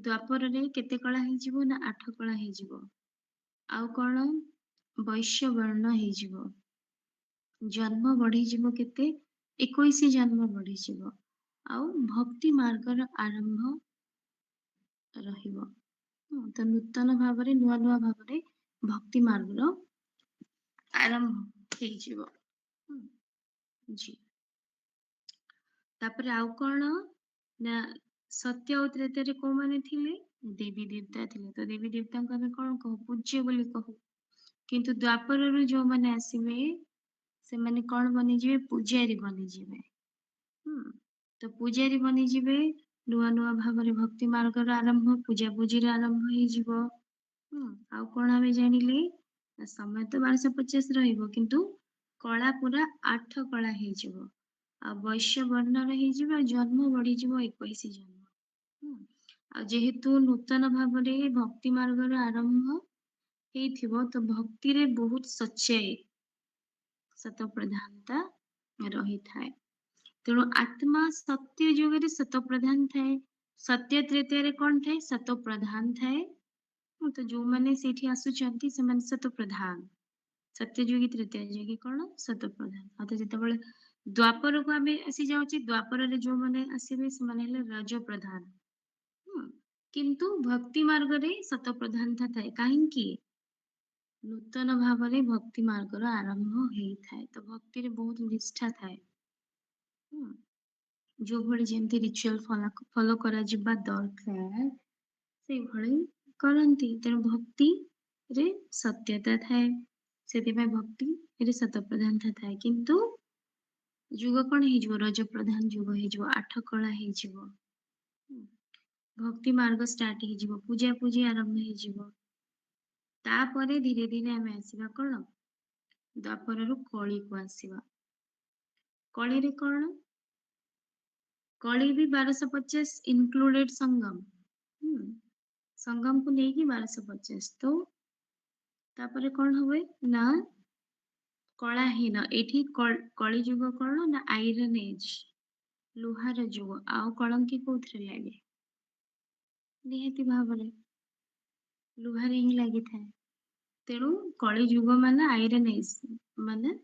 द्वापर रे केते कला हे जिवो ना 8 कला हे जिवो आउ कोन वैश्य वर्ण हे जिवो जन्म बढ़ी जिवो केते 21 जन्म बढ़ी जिवो आउ भक्ति मार्गर आरंभ रहिबो तो नूतन भावरे नुआ नुआ भावरे भक्ति मार्गर आरंभ हे जिवो जी तापर आउ कोन ना सत्य और त्रेता रे को माने थिले देवी देवता थिले तो देवी देवता को हमें कोन कहू पूज्य बोली कहू किंतु द्वापर रे जो माने आसीबे से माने कोन बनि जिवे पूजारी बनि जिवे तो पूजारी बनि जिवे नुआ नुआ भावरे भक्ति मार्गर आरंभ पूजा पूजीर आरंभ हे जिवो आउ कोन हमें जानिले समय तो 1250 रहिबो किंतु कला पूरा 8 कला हे जिवो आ वैश्य वर्ण रही जिवो जन्म बढ़ी जिवो 21 जन्म आ जेहेतु नूतन भावरे भक्ति मार्गर आरंभ हेथिबो तो भक्ति रे बहुत सच्चाई सत प्रधानता रही थाए तेणु आत्मा सत्य जुगरे सत प्रधान थाए सत्य तृतीय रे कोन थाए सत प्रधान थाए तो जो माने सेठी आसुचंती से माने सत प्रधान सत्य जुगी तृतीय जुगी कोन सत प्रधान अत जेतेबेले द्वापर को आमे आसी जाउची द्वापर रे जो माने आसीबे से माने ले राज प्रधान किंतु भक्ति मार्ग रे सत प्रधानता थाए काहेकि नूतन भावरे भक्ति मार्गर आरंभ हेई थाए तो भक्ति रे बहुत निष्ठा थाए जो भली जेमती रिचुअल फॉलो करा जिबा दरकार से भली करंती तेणु भक्ति रे सत्यता थाए सेति में भक्ति रे सत प्रधानता थाए किंतु जुग कोन हे जो रज प्रधान जुग हे जो 8 कला हे जिवो भक्ति मार्ग स्टार्ट हे जिवो पूजा पूजी आरंभ हे जिवो तापरे धीरे धीरे आमे आसीबा कोन द्वापर रु कली को आसीबा कली रे कोन कली भी 1250 इंक्लूडेड संगम संगम को लेकी 1250 तो तापरे कोन होवे ना कलाहीन एठी कली जुग कोन ना आयरन एज लोहार जुग आउ कलंकी कोथरे लागे निहाती भावरे लोहारे ही लागी थाए तेणु कली जुग माने आयरन एज माने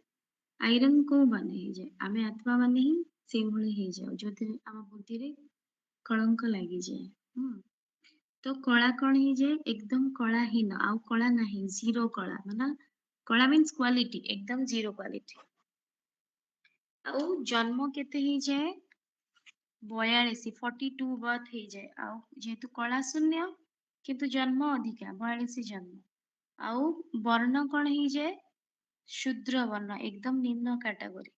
आयरन को बने हे जाए आमे आत्मा माने ही से भले हे जाओ जोते आम बुद्धि रे कलंक लागी जाए तो कला कौन ही जाए एकदम कलाहीन आउ कला नहीं जीरो कला माने कला मीन्स क्वालिटी एकदम जीरो क्वालिटी आउ जन्म केते ही जाए 42 42 बर्थ हे जाए आउ जेहेतु कला शून्य किंतु जन्म अधिका 42 जन्म आउ वर्ण कौन ही जाए शूद्र वर्ण एकदम निम्न कैटेगरी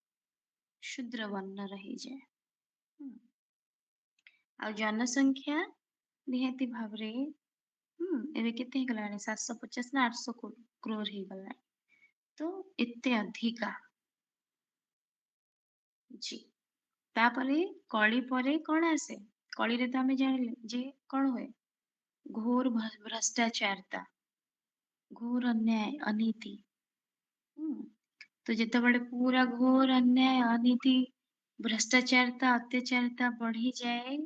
शूद्र वर्ण रही जाए आ जनसंख्या निहाती भावरे एबे केते गलाने 750 ना 800 करोड़ हे गला तो एते अधिका जी तापरे कली परे कोन आसे कली रे तो हमें जानिले जे कोन होए घोर भ्रष्टाचारता घोर अन्याय अनीति तो जेतेबेले पूरा घोर अन्याय अनीति भ्रष्टाचारता अत्याचारता बढ़ी जाए,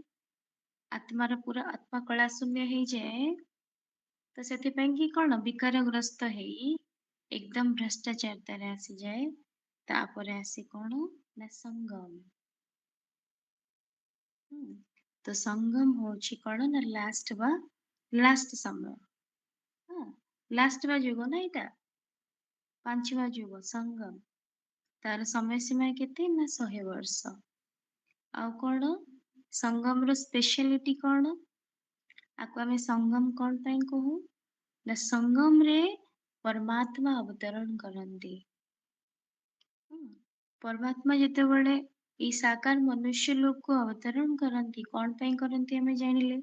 आत्मार पूरा आत्मा कला शून्य हो जाए, तो सेथिपाई कि कौन विकारग्रस्त हेई एकदम भ्रष्टाचारतारे आसी जाए, तापरे आसी कौन ना संगम। तो संगम होची कौन ना लास्ट समय, हाँ लास्ट बा जुग ना इटा पांचवा जुग संगम, तार समय सीमा केते ना 100 वर्ष। आउ कौन संगम रो स्पेशलिटी कौन, आको आमे संगम कौन पाई कहू ना संगम रे परमात्मा अवतरण करंती। परमात्मा जेतेबेले ई साकार मनुष्य लोक को अवतरण करंती कौन पाई करंती हमें जानिले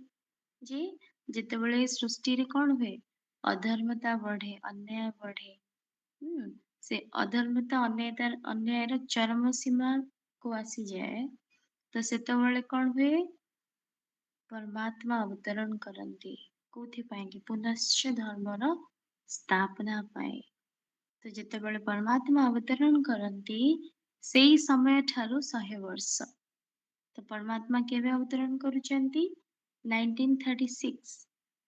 जे जेतेबेले सृष्टि रे कौन हुए अधर्मता बढ़े अन्याय बढ़े, से अधर्मता अन्यायर चरम सीमा को आसी जाए, तो सेतेबेले कौन हुए परमात्मा अवतरण करंती कोथि पाई कि पुनश्च धर्मर स्थापना पाए। तो जेतेबेले परमात्मा अवतरण करंती सेई समय ठारू 100 वर्ष। तो परमात्मा केबे अवतरण करूचंती 1936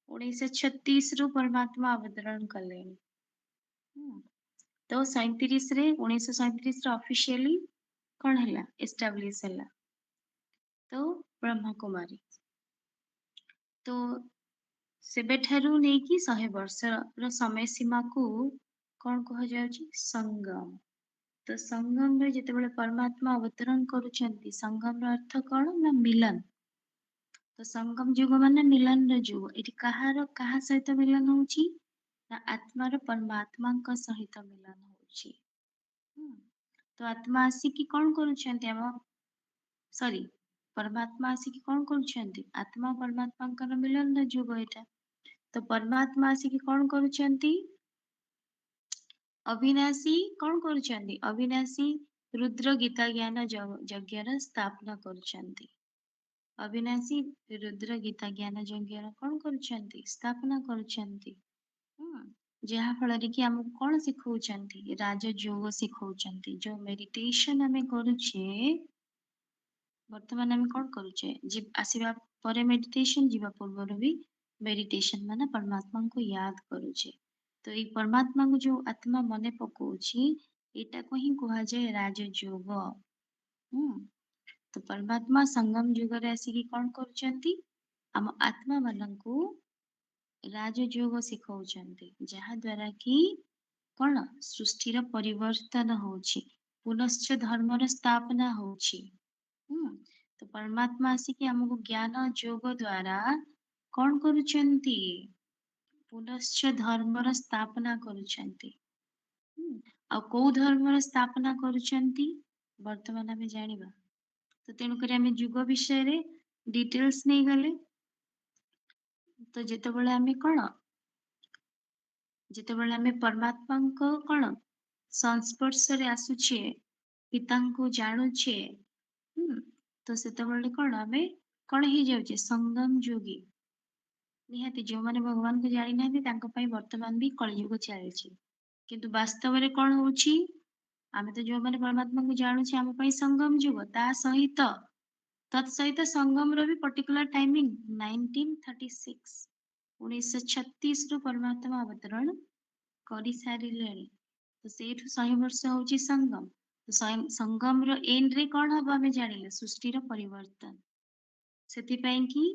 1936 रु परमात्मा अवतरण कले। तो 37 रे 1937 रे ऑफिशियली कौन हैला एस्टाब्लिश हैला तो ब्रह्म कुमारी। तो सेबेठारू नेकी 100 वर्ष रो समय सीमा को कौन कह जाउची संगम। तो संगम रे जेतेबेले परमात्मा अवतरण करूचंती संगम रो अर्थ कौन ना मिलन। तो संगम जुग माने मिलन रो जुग, एठी कहा सहित मिलन होची ना आत्मार परमात्मा सहित मिलन होची। तो आत्मा आसिकी कौन करूचंती हम सॉरी परमात्मा आसिकी कौन करूचंती आत्मा परमात्मा मिलन रो जुग एटा। तो परमात्मा आसिकी कौन करूचंती अविनाशी कौन करूचंती अविनाशी रुद्र गीता ज्ञान यज्ञर स्थापना करूचंती। अविनाशी रुद्र गीता ज्ञान यज्ञर कौन करूचंती स्थापना करूचंती। जहा फଳରେ कि हमको कौन सिखौचंती राजयोग सिखौचंती जो मेडिटेशन हमें करूचे वर्तमान हमें कौन करूचे आसीबा परे मेडिटेशन जीवा पूर्व भी मेडिटेशन माने परमात्मा को याद करूचे। तो ये परमात्मा को जो आत्मा मने पकोची एटा को ही कहा जाए राजयोग। तो परमात्मा संगम युग रे आसिकी कौन करूचंती आम आत्मा माननकु राजयोग सिखौचंती जहा द्वारा कि कौन सृष्टिर परिवर्तन होची पुनश्च धर्मर स्थापना होची। तो परमात्मा आसिकी हमको ज्ञान योग द्वारा कौन करूचंती पुनश्च धर्मर स्थापना करूचंती। आ को धर्मर स्थापना करूचंती वर्तमान हमें जानिबा। तो तेणु करी हमें युग विषय रे डिटेल्स नहीं गले। तो जेतेबेले हमें कौन जेतेबेले हमें परमात्मा को कौन संस्पर्श रे आसुचे पिता को जानुचे, तो सेतेबेले कौन हमें कौन ही जाउचे संगम योगी निहाती जो माने भगवान को जानि नाहंती तांको पई वर्तमान भी कलयुग चलछि। किंतु वास्तव रे कौन होछि आमे तो जो माने परमात्मा को जानुचे आम पई संगम युग ता सहित तत्सहित संगम रो भी पर्टिकुलर टाइमिंग 1936 1936 रु परमात्मा अवतरण करि सारिलेଣି। तो सेठु 100 वर्ष होछि संगम। तो संगम रो एंड रे कौन हबो आमे जानिले सृष्टि रो परिवर्तन। सेथिपाई कि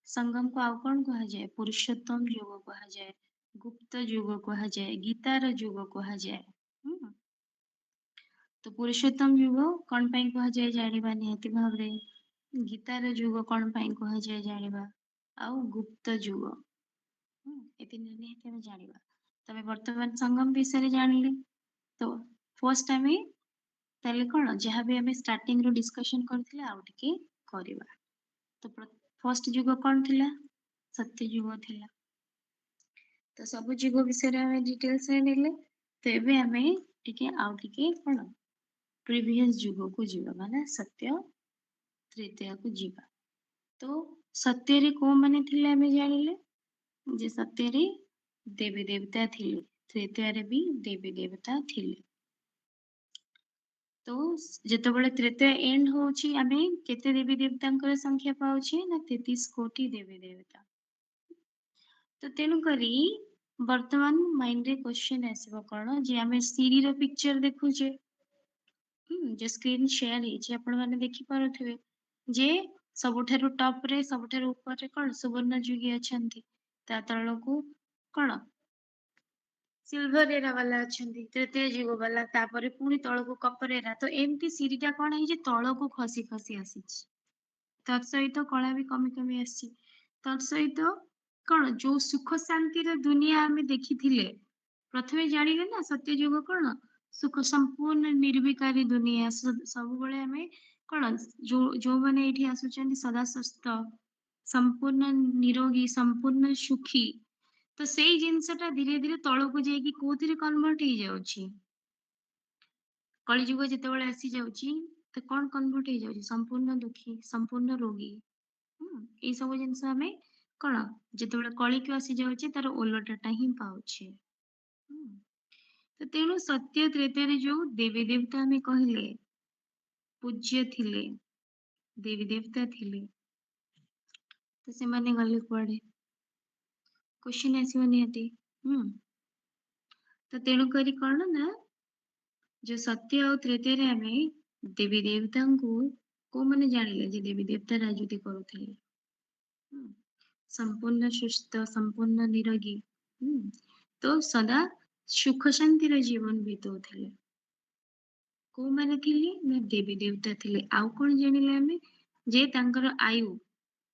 संगम को आउ कौन कहा जाए पुरुषोत्तम युग कहा जाए गुप्त युग कहा जाए गीतार युग कहा जाए। तो पुरुषोत्तम युग कौन पाई कहा जाए जानिबा निहाती भावरे गीतार युग कौन पाई कहा जाए जानिबा आउ गुप्त युग एति निहाती हमें जानिबा। तबे वर्तमान संगम विषय जानिले। तो फर्स्ट हमें ताले कौन जहाँ भी हमें स्टार्टिंग रो डिस्कशन करथिले आउ टिके करिबा। तो फर्स्ट युग कौन थिला सत्य युग थिला। तो सब युग विषय हमें डिटेल्स रे नेले। तो एबे हमें टिके आउ टिके कौन प्रीवियस युग को जीवा माने सत्य त्रेतया को जीवा। तो सत्य रे को माने थिले हमें जानिले जे सत्य रे देवी देवता थिले त्रेतया रे भी देवी देवता थिले। तो ଯେତେବେଳେ ତ୍ରେତୟା ଏଣ୍ଡ ହଉଛି ଆମେ କେତେ ଦେବୀ ଦେବତାଙ୍କର ସଂଖ୍ୟା ପାଉଛେ ନା 33 କୋଟି ଦେବୀ ଦେବତା। ତ ତେଣୁ କରି ବର୍ତ୍ତମାନ ମାଇଣ୍ଡରେ କ୍ୱେଶ୍ଚନ ଆସିବ କଣ ଯେ ଆମେ ସିରିର ପିକ୍ଚର ଦେଖୁଛେ, ଯେ ସ୍କ୍ରିନ ସେୟାର ହେଇଛି ଆପଣ ମାନେ ଦେଖିପାରୁଥିବେ ଯେ ସବୁଠାରୁ ଟପ ରେ ସବୁଠାରୁ ଉପରେ କଣ ସୁବର୍ଣ୍ଣ ଯୁଗୀ ଅଛନ୍ତି, ତା ତଳକୁ କଣ ସିଲଭର ଏରା ବାଲା ଅଛନ୍ତି, ତୃତୀୟ ଯୁଗ ବାଲା, ତାପରେ ପୁଣି ତଳକୁ କପର ଏରା। ତ ଏମିତି ସିରିଟା କଣ ହେଇଛି ତଳକୁ ଖସି ଖସି ଆସିଛି, ତତ୍ ସହିତ କଳା ବି କମି କମି ଆସିଛି। ତତ୍ ସହିତ କଣ ଯୋଉ ସୁଖ ଶାନ୍ତିର ଦୁନିଆ ଆମେ ଦେଖିଥିଲେ ପ୍ରଥମେ ଜାଣିଲେ ନା ସତ୍ୟ ଯୁଗ କଣ ସୁଖ ସମ୍ପୂର୍ଣ୍ଣ ନିର୍ବିକାରୀ ଦୁନିଆ। ସବୁବେଳେ ଆମେ କଣ ଯୋଉମାନେ ଏଇଠି ଆସୁଛନ୍ତି ସଦା ସୁସ୍ଥ, ସମ୍ପୂର୍ଣ୍ଣ ନିରୋଗୀ, ସମ୍ପୂର୍ଣ୍ଣ ସୁଖୀ। ତ ସେଇ ଜିନିଷଟା ଧୀରେ ଧୀରେ ତଳକୁ ଯାଇକି କୋଉଥିରେ କନଭର୍ଟ ହେଇଯାଉଛି, କଳିଯୁଗ ଯେତେବେଳେ ଆସି ଯାଉଛି ତ କଣ କନଭର୍ଟ ହେଇଯାଉଛି ସମ୍ପୂର୍ଣ୍ଣ ଦୁଃଖୀ, ସମ୍ପୂର୍ଣ୍ଣ ରୋଗୀ। ଏଇ ସବୁ ଜିନିଷ ଆମେ କଣ ଯେତେବେଳେ କଳିକୁ ଆସି ଯାଉଛି ତାର ଓଲଟାଟା ହିଁ ପାଉଛେ। ତ ତେଣୁ ସତ୍ୟ ତ୍ରେତାରେ ଯୋଉ ଦେବୀ ଦେବତା ଆମେ କହିଲେ ପୂଜ୍ୟ ଥିଲେ, ଦେବୀ ଦେବତା ଥିଲେ, ତ ସେମାନେ ଗଲେ କୁଆଡେ, କ୍ୱେଶ୍ଚନ ଆସିବ ନିହାତି। ତ ତେଣୁ କରି କଣ ନା ଯୋଉ ସତ୍ୟ ଆଉ ତ୍ରେତାରେ ଆମେ ଦେବୀ ଦେବତାଙ୍କୁ କୋଉମାନେ ଜାଣିଲେ ଯେ ଦେବୀ ଦେବତା ରାଜୁତି କରୁଥିଲେ, ସମ୍ପୂର୍ଣ୍ଣ ସୁସ୍ଥ, ସମ୍ପୂର୍ଣ୍ଣ ନିରୋଗୀ, ତ ସଦା ସୁଖ ଶାନ୍ତିର ଜୀବନ ବିତଉଥିଲେ। କୋଉମାନେ ଥିଲେ ନା ଦେବୀ ଦେବତା ଥିଲେ। ଆଉ କଣ ଜାଣିଲେ ଆମେ ଯେ ତାଙ୍କର ଆୟୁ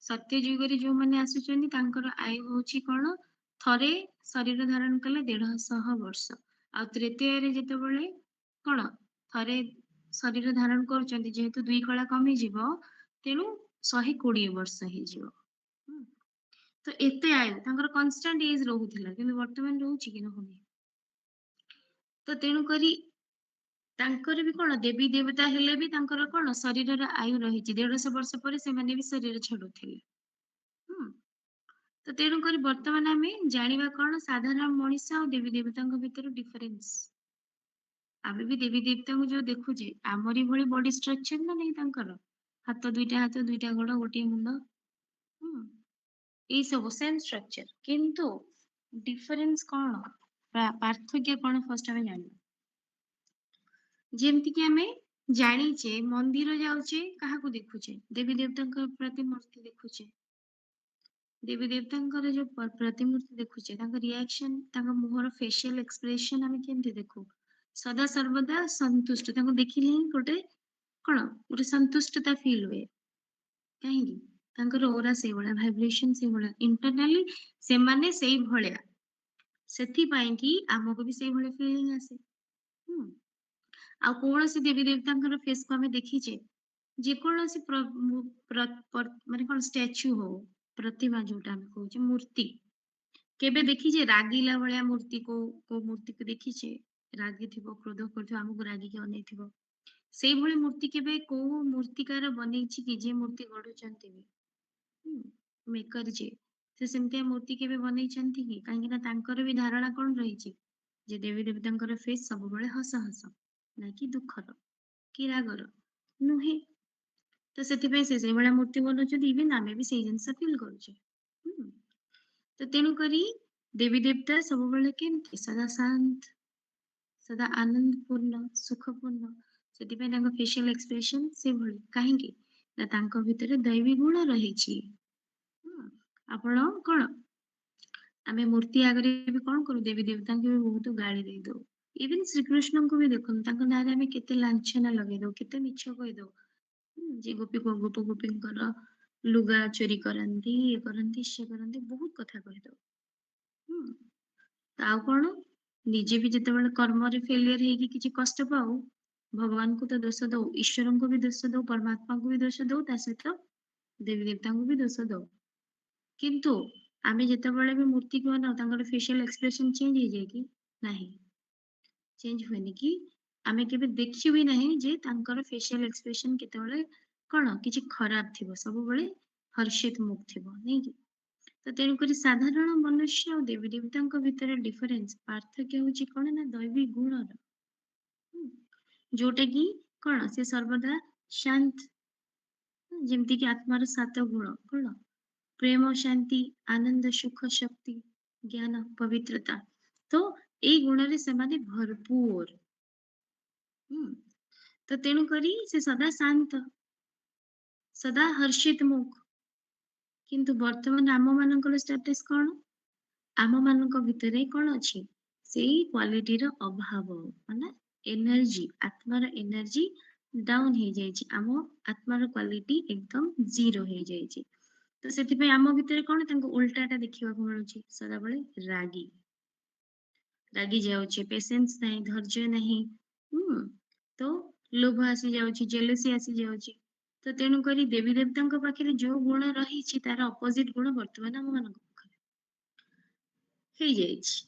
ସତ୍ୟ ଯୁଗରେ ଯୋଉମାନେ ଆସୁଛନ୍ତି ତାଙ୍କର ଆୟୁ ହଉଛି କଣ ଥରେ ଶରୀର ଧାରଣ କଲେ 150 ବର୍ଷ। ଆଉ ତ୍ରେତୟାରେ ଯେତେବେଳେ କଣ ଥରେ ଶରୀର ଧାରଣ କରୁଛନ୍ତି ଯେହେତୁ 2 କଳା କମିଯିବ ତେଣୁ 120 ବର୍ଷ ହେଇଯିବ। ତ ଏତେ ଆୟୁ ତାଙ୍କର କନଷ୍ଟାଣ୍ଟ ଏଜ ରହୁଥିଲା, କିନ୍ତୁ ବର୍ତ୍ତମାନ ରହୁଛି କି ରହୁନି। ତ ତେଣୁ କରି ତାଙ୍କର ବି କଣ ଦେବୀ ଦେବତା ହେଲେ ବି ତାଙ୍କର କଣ ଶରୀରର ଆୟୁ ରହିଛି, 150 ବର୍ଷ ପରେ ସେମାନେ ବି ଶରୀର ଛାଡୁଥିଲେ। ତ ତେଣୁ କରି ବର୍ତ୍ତମାନ ଆମେ ଜାଣିବା କଣ ସାଧାରଣ ମଣିଷ ଆଉ ଦେବୀ ଦେବତାଙ୍କ ଭିତରେ ଡିଫରେନ୍ସ। ଆମେ ବି ଦେବୀ ଦେବତାଙ୍କୁ ଯୋଉ ଦେଖୁଛେ ଆମରି ଭଳି ବଡି ଷ୍ଟ୍ରକ୍ଚର ନା ନାଇଁ ତାଙ୍କର, ହାତ 2ଟା ହାତ 2ଟା ଗୋଡ ଗୋଟିଏ ମୁଣ୍ଡ, ଏଇ ସବୁ ସେମ ଷ୍ଟ୍ରକ୍ଚର, କିନ୍ତୁ ଡିଫରେନ୍ସ କଣ ପାର୍ଥକ୍ୟ କଣ ଫାର୍ଷ୍ଟ ଆମେ ଜାଣିବା। ଯେମିତି କି ଆମେ ଜାଣିଛେ ମନ୍ଦିର ଯାଉଛେ କାହାକୁ ଦେଖୁଛେ, ଦେବୀ ଦେବତାଙ୍କ ପ୍ରତିମୂର୍ତ୍ତି ଦେଖୁଛେ, ଦେବୀ ଦେବତାଙ୍କର ଯୋଉ ପ୍ରତିମୂର୍ତ୍ତି ଦେଖୁଛେ ତାଙ୍କ ରିଆକ୍ସନ, ତାଙ୍କ ମୁହଁର ଫେସିଆଲ ଏକ୍ସପ୍ରେସନ ଆମେ କେମିତି ଦେଖୁ, ସଦା ସର୍ବଦା ସନ୍ତୁଷ୍ଟ, ତାଙ୍କୁ ଦେଖିଲେ ହିଁ ଗୋଟେ କଣ ଗୋଟେ ସନ୍ତୁଷ୍ଟତା ଫିଲ୍ ହୁଏ। କାହିଁକି ତାଙ୍କର ଓରା ସେଇଭଳିଆ, ଭାଇବ୍ରେସନ ସେଇଭଳିଆ, ଇଣ୍ଟରନାଲି ସେମାନେ ସେଇ ଭଳିଆ, ସେଥିପାଇଁ କି ଆମକୁ ବି ସେଇଭଳିଆ ଫିଲିଂ ଆସେ। ଆଉ କୌଣସି ଦେବୀ ଦେବତାଙ୍କର ଫେସକୁ ଆମେ ଦେଖିଛେ, ଯେକୌଣସି ମାନେ କଣ ଷ୍ଟାଚ୍ୟୁ ହଉ, ପ୍ରତିମା ଯୋଉଟା ଆମେ କହୁଛେ, ମୂର୍ତ୍ତି କେବେ ଦେଖିଛେ ରାଗିଲା ଭଳିଆ ମୂର୍ତ୍ତି, କୋଉ ମୂର୍ତ୍ତିକୁ ଦେଖିଛେ ରାଗିଥିବ, କ୍ରୋଧ କରୁଥିବ, ଆମକୁ ରାଗିକି ଅନେଇଥିବ, ସେଇଭଳି ମୂର୍ତ୍ତି କେବେ କୋଉ ମୂର୍ତ୍ତିକାର ବନେଇଛି କି, ଯେ ମୂର୍ତ୍ତି ଗଢୁଛନ୍ତି ବି ମେକର ଯିଏ, ସେ ସେମିତିଆ ମୂର୍ତ୍ତି କେବେ ବନେଇଛନ୍ତି କି? କାହିଁକି ନା ତାଙ୍କର ବି ଧାରଣା କଣ ରହିଛି ଯେ ଦେବୀ ଦେବତାଙ୍କର ଫେସ୍ ସବୁବେଳେ ହସ ହସ, ନା କି ଦୁଃଖର କି ରାଗର ନୁହେଁ। ତ ସେଥିପାଇଁ ସେ ସେଇଭଳିଆ ମୂର୍ତ୍ତି ବନଉଛନ୍ତି, ଇଭେନ ଆମେ ବି ସେଇ ଜିନିଷ ଫିଲ୍ କରୁଛେ। ତ ତେଣୁ କରି ଦେବୀ ଦେବତା ସବୁବେଳେ କେମିତି ସଦା ଶାନ୍ତ, ସଦା ଆନନ୍ଦପୂର୍ଣ୍ଣ, ସୁଖପୂର୍ଣ୍ଣ, ସେଥିପାଇଁ ତାଙ୍କ ଫେସିଆଲ ଏକ୍ସପ୍ରେସନ ସେଇଭଳି। କାହିଁକି ନା ତାଙ୍କ ଭିତରେ ଦୈବୀ ଗୁଣ ରହିଛି। ଆପଣ କଣ ଆମେ ମୂର୍ତ୍ତି ଆଗରେ ବି କଣ କରୁ, ଦେବୀ ଦେବତାଙ୍କୁ ବି ବହୁତ ଗାଳି ଦେଇଦଉ। ଇଭେନ ଶ୍ରୀକୃଷ୍ଣଙ୍କୁ ବି ଦେଖନ୍ତୁ, ତାଙ୍କ ନାଁରେ ଆମେ କେତେ ଲାଞ୍ଛନା ଲଗେଇ ଦଉ, କେତେ ମିଛ କହିଦଉ, ଯେ ଗୋପ ଗୋପୀଙ୍କର ଲୁଗା ଚୋରି କରନ୍ତି, ଇଏ କରନ୍ତି, ସିଏ କରନ୍ତି, ବହୁତ କଥା କହିଦଉ। ଆଉ କଣ ନିଜେ ବି ଯେତେବେଳେ କର୍ମରେ ଫେଲିୟର ହେଇକି କିଛି କଷ୍ଟ ପାଉ, ଭଗବାନଙ୍କୁ ତ ଦୋଷ ଦଉ, ଈଶ୍ୱରଙ୍କୁ ବି ଦୋଷ ଦଉ, ପରମାତ୍ମାଙ୍କୁ ବି ଦୋଷ ଦଉ, ତା ସହିତ ଦେବୀ ଦେବତାଙ୍କୁ ବି ଦୋଷ ଦଉ। କିନ୍ତୁ ଆମେ ଯେତେବେଳେ ବି ମୂର୍ତ୍ତିକୁ ବନାଉ ତାଙ୍କର ଫେସିଆଲ ଏକ୍ସପ୍ରେସନ ଚେଞ୍ଜ ହେଇଯାଏ କି? ନାହିଁ, ଚେଞ୍ଜ ହୁଏନି। କି ଆମେ କେବେ ଦେଖିବି ନାହିଁ ଯେ ତାଙ୍କର ଫେସିଆଲ ଏକ୍ସପ୍ରେସନ କେତେବେଳେ କଣ କିଛି ଖରାପ ଥିବ, ସବୁବେଳେ ହର୍ଷିତ ମୁଖ ଥିବ, ନାଇଁ କି? ତ ତେଣୁକରି ସାଧାରଣ ମନୁଷ୍ୟ ଆଉ ଦେବୀ ଦେବତାଙ୍କ ଭିତରେ ଡିଫରେନ୍ସ, ପାର୍ଥକ୍ୟ ହଉଛି କଣ ନା ଦୈବୀ ଗୁଣର, ଯୋଉଟା କି कौन से सर्वदा शांत, जेमती कि आत्मार 7 गुण कौन प्रेम शांति आनंद सुख शक्ति ज्ञान पवित्रता, तो एई गुण रे से माने भरपूर। तो तेणु करी से सदा शांत, सदा हर्षित मुख। किंतु वर्तमान आम मानकर स्टेटस कौन, आम मानक भितरे कौन अछि सेई क्वालिटी रो अभाव, माने एनर्जी, आत्मार एनर्जी डाउन हो जाइछि, आम आत्मार क्वालिटी एकदम जीरो हो जाइछि। तो सेथिपई आम भितरे कौन तांको उल्टाटा देखिबाकू मिलुछि, सदाबेले रागी रागी जाउछि, पेशेंस नहीं, धैर्य नहीं, तो लोभ आसी जाउछि, जेलसी आसी जाउछि। तो तेणु करी देवी देवतांक पाखरे जो गुण रहिछि तार अपोजिट गुण वर्तमान आम मानक पाखरे हेई जाइछि।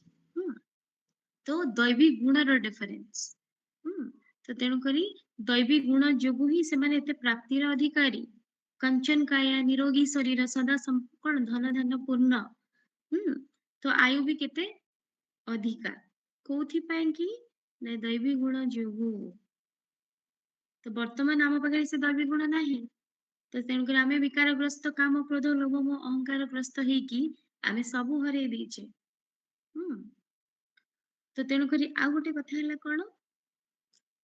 तो दैविक गुणर डिफरेंस, तो तेणु करी दैविक गुण जोगु ही से माने एते प्राप्तिर अधिकारी, कंचन काया निरोगी शरीर सदा कौन धन धन पूर्ण, तो आयु भी केते अधिका कोथि पाए कि ना दैवी गुण जोगु। तो वर्तमान आम पाखरे से दैवी गुण नाही, तो तेणु करी आमे विकारग्रस्त काम क्रोध लोभ मोह अहंकार ग्रस्त हेकी आमे सबु हरै दैछे। तो तेणु करी आ गोटे कथा हला कोन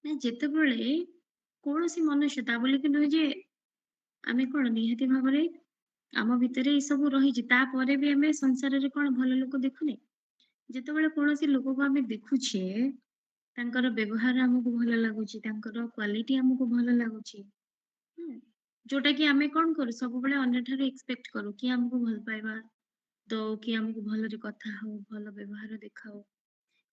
ना जेतेबेले कोनोसी मनुष्य ता बोली कि नुहे जे आमे कोन निहाती भाबरे आम भितरे ए सब रहिछि तापरे भी आमे संसार रे कोन भल लोक देखुने, जेतेबेले कोनोसी लोक को आमे देखुछे तांकर व्यवहार हमको भल लागुछि, तांकर क्वालिटी हमको भल लागुछि, जोटा कि आमे कोन करू सब बेले अन्य ठारे एक्सपेक्ट करू कि हमको भल पाइबा दो, कि हमको भल रे कथा हो, भल व्यवहार देखाओ,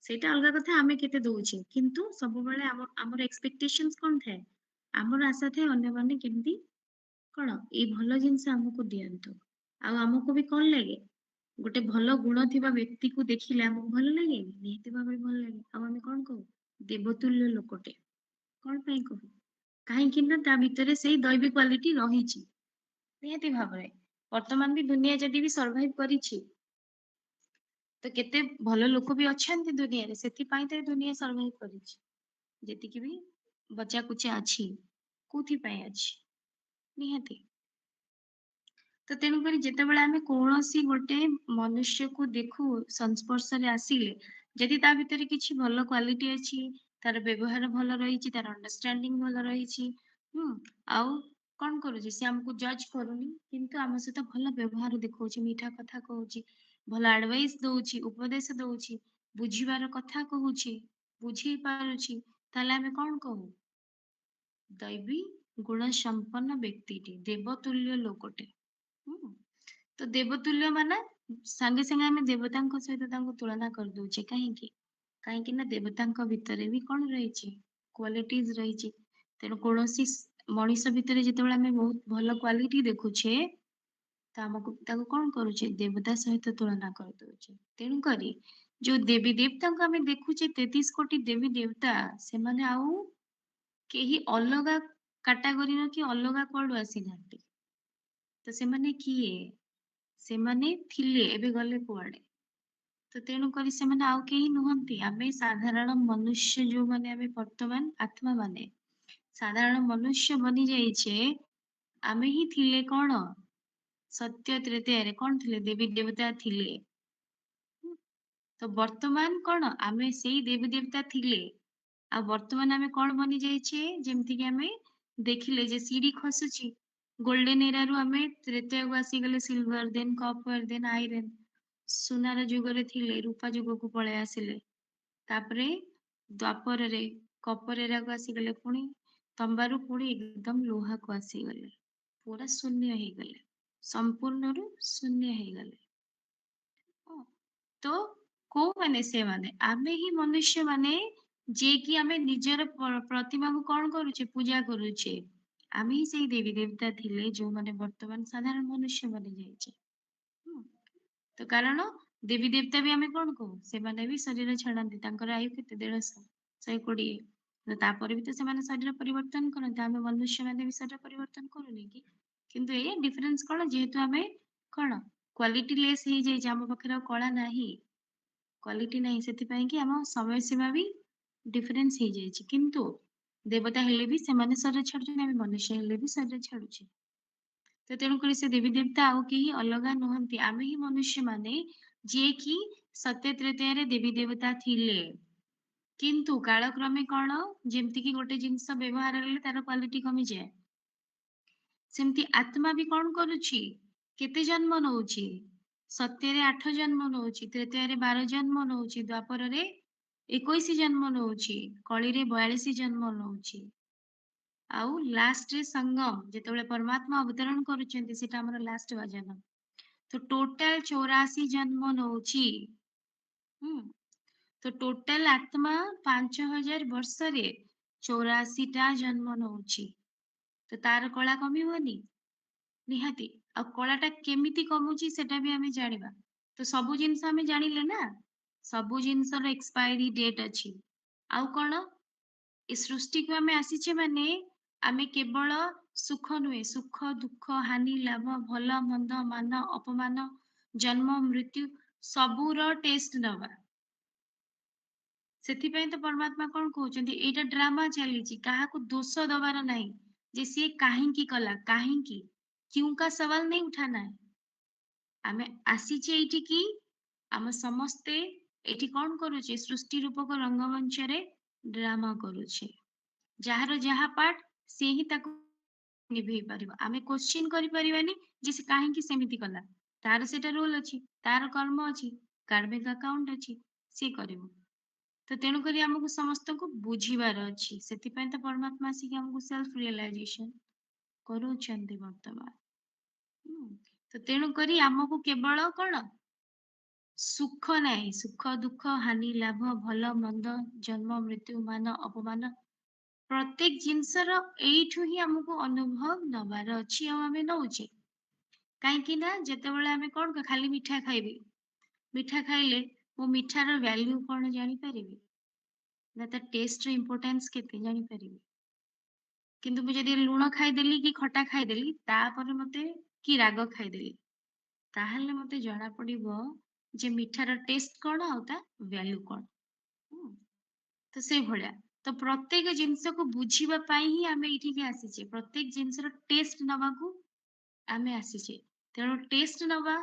सेटा अलगा कथा आमे केते दउछि, किंतु सब बेले हमर एक्सपेक्टेशंस कोन थाए, हमर आशा थाए अन्य माने केमती कोन ए भल जिंस हमको दियंतु। आ हमको भी कोन लागे गोटे भल गुण थिबा व्यक्ति को देखिले हमको भल लागे, निहित भाबरे भल लागे। आ हम कोन कहू देवतुल्य लोकटे, कोन पई कहू काहे कि ना ता भितरे सेही दैवी क्वालिटी रहिछि निहित भाबरे। वर्तमान भी दुनिया जदी भी सर्वाइव करिछि तो केते भल लोक भी अछंती दुनिया रे, सेति पई ते दुनिया सर्वाइव करिछि, जेतिकी भी बच्चा कुचा अछि कोथि पई अछि निहाती। तो तेणु करी जेतेबेले आमे कोनोसी गोटे मनुष्य को देखु संस्पर्श रे आसिले जदि ता भितरे किछि भल क्वालिटी अछि, तार व्यवहार भल रहिछि, तार अंडरस्टैंडिंग भल रहिछि, आउ कोन करूछि से हमको जज करूनी, किंतु हम सहित भल व्यवहार देखौछि, मीठा कथा कहूछि, भल एडवाइस दउछि, उपदेश दउछि, बुझिबार कथा कहूछि, बुझी पारुछि, ताले आमे कोन कहू दैवी गुण संपन्न व्यक्तिटी, देवतुल्य लोकटे। तो देवतुल्य माने संगे संगे आमे देवतांक सहित तांको तुलना कर दउछे, काहे कि ना देवतांक भितरे भी कोन रहिछि क्वालिटीज रहिछि। तेणु कोनोसी मनीष भितरे जेतेबेले आमे बहुत भल क्वालिटी देखुछे ता हमको ताको कोन करूछे देवता सहित तुलना कर दउछे। तेणु करी जो देवी देवतांको आमे देखुछे 33 कोटी देवी देवता से माने आउ केही अलगा कैटेगरी न कि अलगा कोडू आसी नांती, तो से माने किए से माने थिले एबे गले कुआडे। तो तेणु करी से माने आउ केही नुहंती, आमे साधारण मनुष्य जो माने आमे वर्तमान आत्मा माने साधारण मनुष्य बनी जाइछे, आमे ही थिले कोन सत्य त्रेतया रे कोन थिले देवी देवता थिले। तो वर्तमान कोन आमे सेही देवी देवता थिले, आ वर्तमान आमे कोन बनी जाइछे जेमति कि आमे देखिले जे सीडी खसुची गोल्डन एरा रु आमे त्रेतया को आसी गले silver, then copper, then iron, सुनार जुग रे थिले रूपा जुग को पळे आसिले, तापरे द्वापर रे कॉपर एरा को आसी गले, पुणी तंबारु पुणी एकदम लोहा को आसी गले, पूरा शून्य हे गले, संपूर्ण रु शून्य हे गले। तो को माने से माने आमे ही मनुष्य माने जे कि आमे निजर प्रतिमा को कोन करूछे पूजा करूछे, आमे ही सेही देवी देवता थिले जो माने वर्तमान साधारण मनुष्य बनी जाइछे। तो कारण देवी देवता भी आमे कोन कहू से माने भी शरीर छाडंती, तांकर आयु केते 150 120, तो तापर भी तो से माने शरीर परिवर्तन करंती, आमे मनुष्य माने भी शरीर परिवर्तन करूनी कि, किंतु ए डिफरेंस कोन जेहेतु आमे कोन क्वालिटी लेस हे जाइछे, हम पखरे कला नाही क्वालिटी नाही, सेति पई कि हम समय सीमा भी डिफरेंस हे जाइछे। किंतु देवता हेले भी सेमाने शरीर छाड़ुछन आमे मनुष्य हेले भी शरीर छाड़ुछे तो तेणु करी से देवी देवता आउ केही अलगा नुहंती आमे ही मनुष्य माने जे कि सत्य तृतीय रे देवी देवता थिले किंतु कालक्रमे कौन जेमती कि गोटे जिनस व्यवहार हेले तार क्वालिटी कमी जाए सेमती आत्मा भी कौन करुछि केते जन्म नउछि सत्य रे 8 जन्म नउछि तृतीय रे 12 जन्म नउछि द्वापर रे 21 जन्म नउछि कली रे 42 जन्म नउछि आउ लास्ट रे संगम जेतेबेले परमात्मा अवतरण करूछन्ती सेटा हमर लास्ट बा जन्म तो टोटल 84 जन्म नउछि तो टोटल आत्मा 5000 वर्ष रे 84 टा जन्म नउछि तो तार कला कमिबनी निहाती आ कलाटा केमिति कमुची सेटा भी हमें जानिबा तो सबु जिंस हमें जानिले ना सबु जिंस रो एक्सपायरी डेट अछि आउ कोन ए सृष्टि को हमें आसीचे माने आमे केवल सुख नुहे सुख दुख हानि लाभ भल मंद मान अपमान जन्म मृत्यु सबुर टेस्ट नबा ସେଥିପାଇଁ ତ परमात्मा कौन कहउचंती एटा ड्रामा चलीची काहाकू दोष दबार नहीं जे सी काहेकी कला काहेकी क्यों का सवाल नहीं उठाना है आमे आसीचे एठी की आम समस्ते एठी कौन करूचे सृष्टि रूपक रंगमंच रे ड्रामा करूचे जहार जहा पार्ट से ही ताकू निभेई परिबा आमे क्वेश्चन करि परिबानी जे से काहेकी सेमिति कला तार सेटा रोल अछि तार कर्म अछि कार्मिक अकाउंट अछि से करिवो तो तेणु करी हमको समस्त को बुझीबार अछि सेति तो परमात्मा आसी कि हमको सेल्फ रियलाइजेशन करूछन्ती वर्तमान तो तेणु करी हमको केवल कौन सुख नहीं सुख दुख हानि लाभ भल मंद जन्म मृत्यु मान अपमान प्रत्येक जिनसर एठू ही हमको अनुभव नबार अछि आ हमें नउचे काहेकि ना जेतेबेले हमें कौन खाली मिठा खाइबे मिठा खाइले मो मिठार वैल्यू कौन जानी परिबे ना ता टेस्ट रो इंपोर्टेंस केते जानी परिबे किंतु मु जदि लूण खाइदेली कि खट्टा खाइदेली तापर मते कि राग खाइदेली ताहले मते जଣା पड़िबो जे मिठार टेस्ट कौन आउता वैल्यू कौन तो से भलिया तो प्रत्येक जिनस को बुझीबा पाई ही आमे इठी के आसीचे प्रत्येक जिनस रो टेस्ट नबा को आमे आसीचे तेणु टेस्ट नबा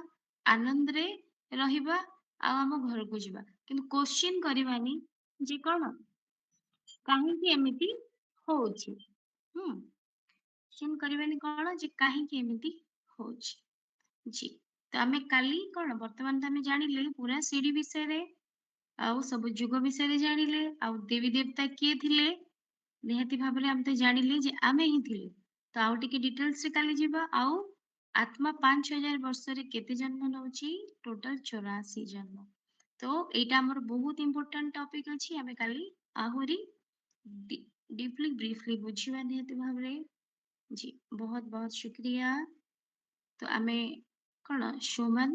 आनंद रे रहिबा आ हम घर को जिबा किंतु क्वेश्चन करबानी जे कौन काहे कि एमिति होउची क्वेश्चन करबानी कौन जे काहे कि एमिति होउची जी तो आमे काली कौन वर्तमान तो आमे जानिले पूरा सीडी विषय रे आउ सब जुग विषय रे जानिले आउ देवी देवता किए थिले निहाती भाबरे हम तो जानिले जे आमे ही थिले तो आउ टिके डिटेल्स रे काली जिबा आउ आत्मा 5000 वर्ष रे केते जन्म नउची टोटल 84 जन्म तो एटा हमर बहुत इंपोर्टेंट टॉपिक अछि आमे काली आहुरी डीपली ब्रीफली बुझिबा निहाती भाबरे जी बहुत बहुत शुक्रिया तो आमे कौन शोमन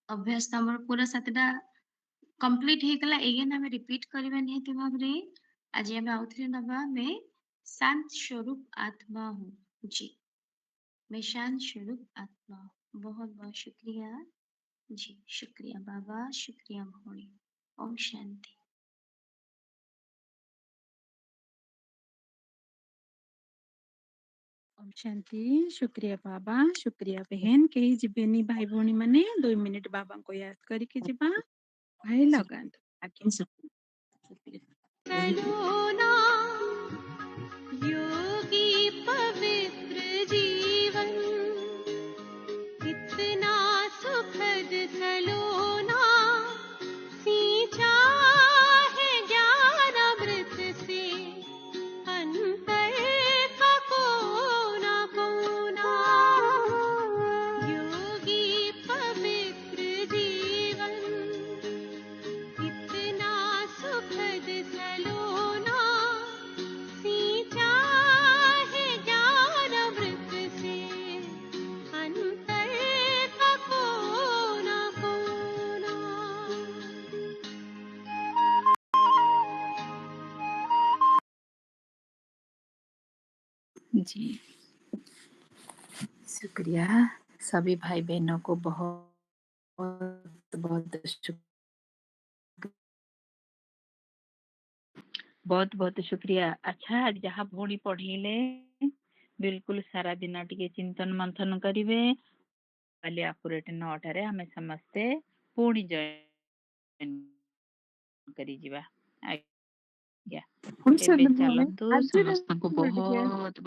अभ्यास हमर पूरा 7टा कंप्लीट हे गला एगेन हमें रिपीट करबा निहाती भाबरे आज हमें आउथरे नबा में शांत स्वरूप आत्मा हूँ जी मैं शांत स्वरूप आत्मा हूँ बहुत बहुत शुक्रिया जी शुक्रिया बाबा शुक्रिया भोणी ओम शांति ओम शांति शुक्रिया बाबा शुक्रिया बहन कहीं जीवेनी भाई भौणी माने 2 मिनिट बाबा को याद करके जीवा भाई लगान आगे सलोना योगी पवित्र जीवन कितना सुखद सलोना सींचा है ज्ञान अमृत से अंतर का कोना कोना योगी पवित्र जीवन कितना सुखद सलोना सींचा है ज्ञान अमृत से अंतर का कोना कोना जी शुक्रिया सभी भाई बहनों को बहुत बहुत शुक्रिया बहुत बहुत शुक्रिया। अच्छा आज जहाँ भौणी पढ़ेले बिल्कुल सारा दिन टिके चिंतन मंथन करिवे काली आकुरेट 9 आमे समस्ते पुणी जॉइन करी जीवा। आज्ञा एबे चलंतु आज समस्तଙ୍କୁ बहुत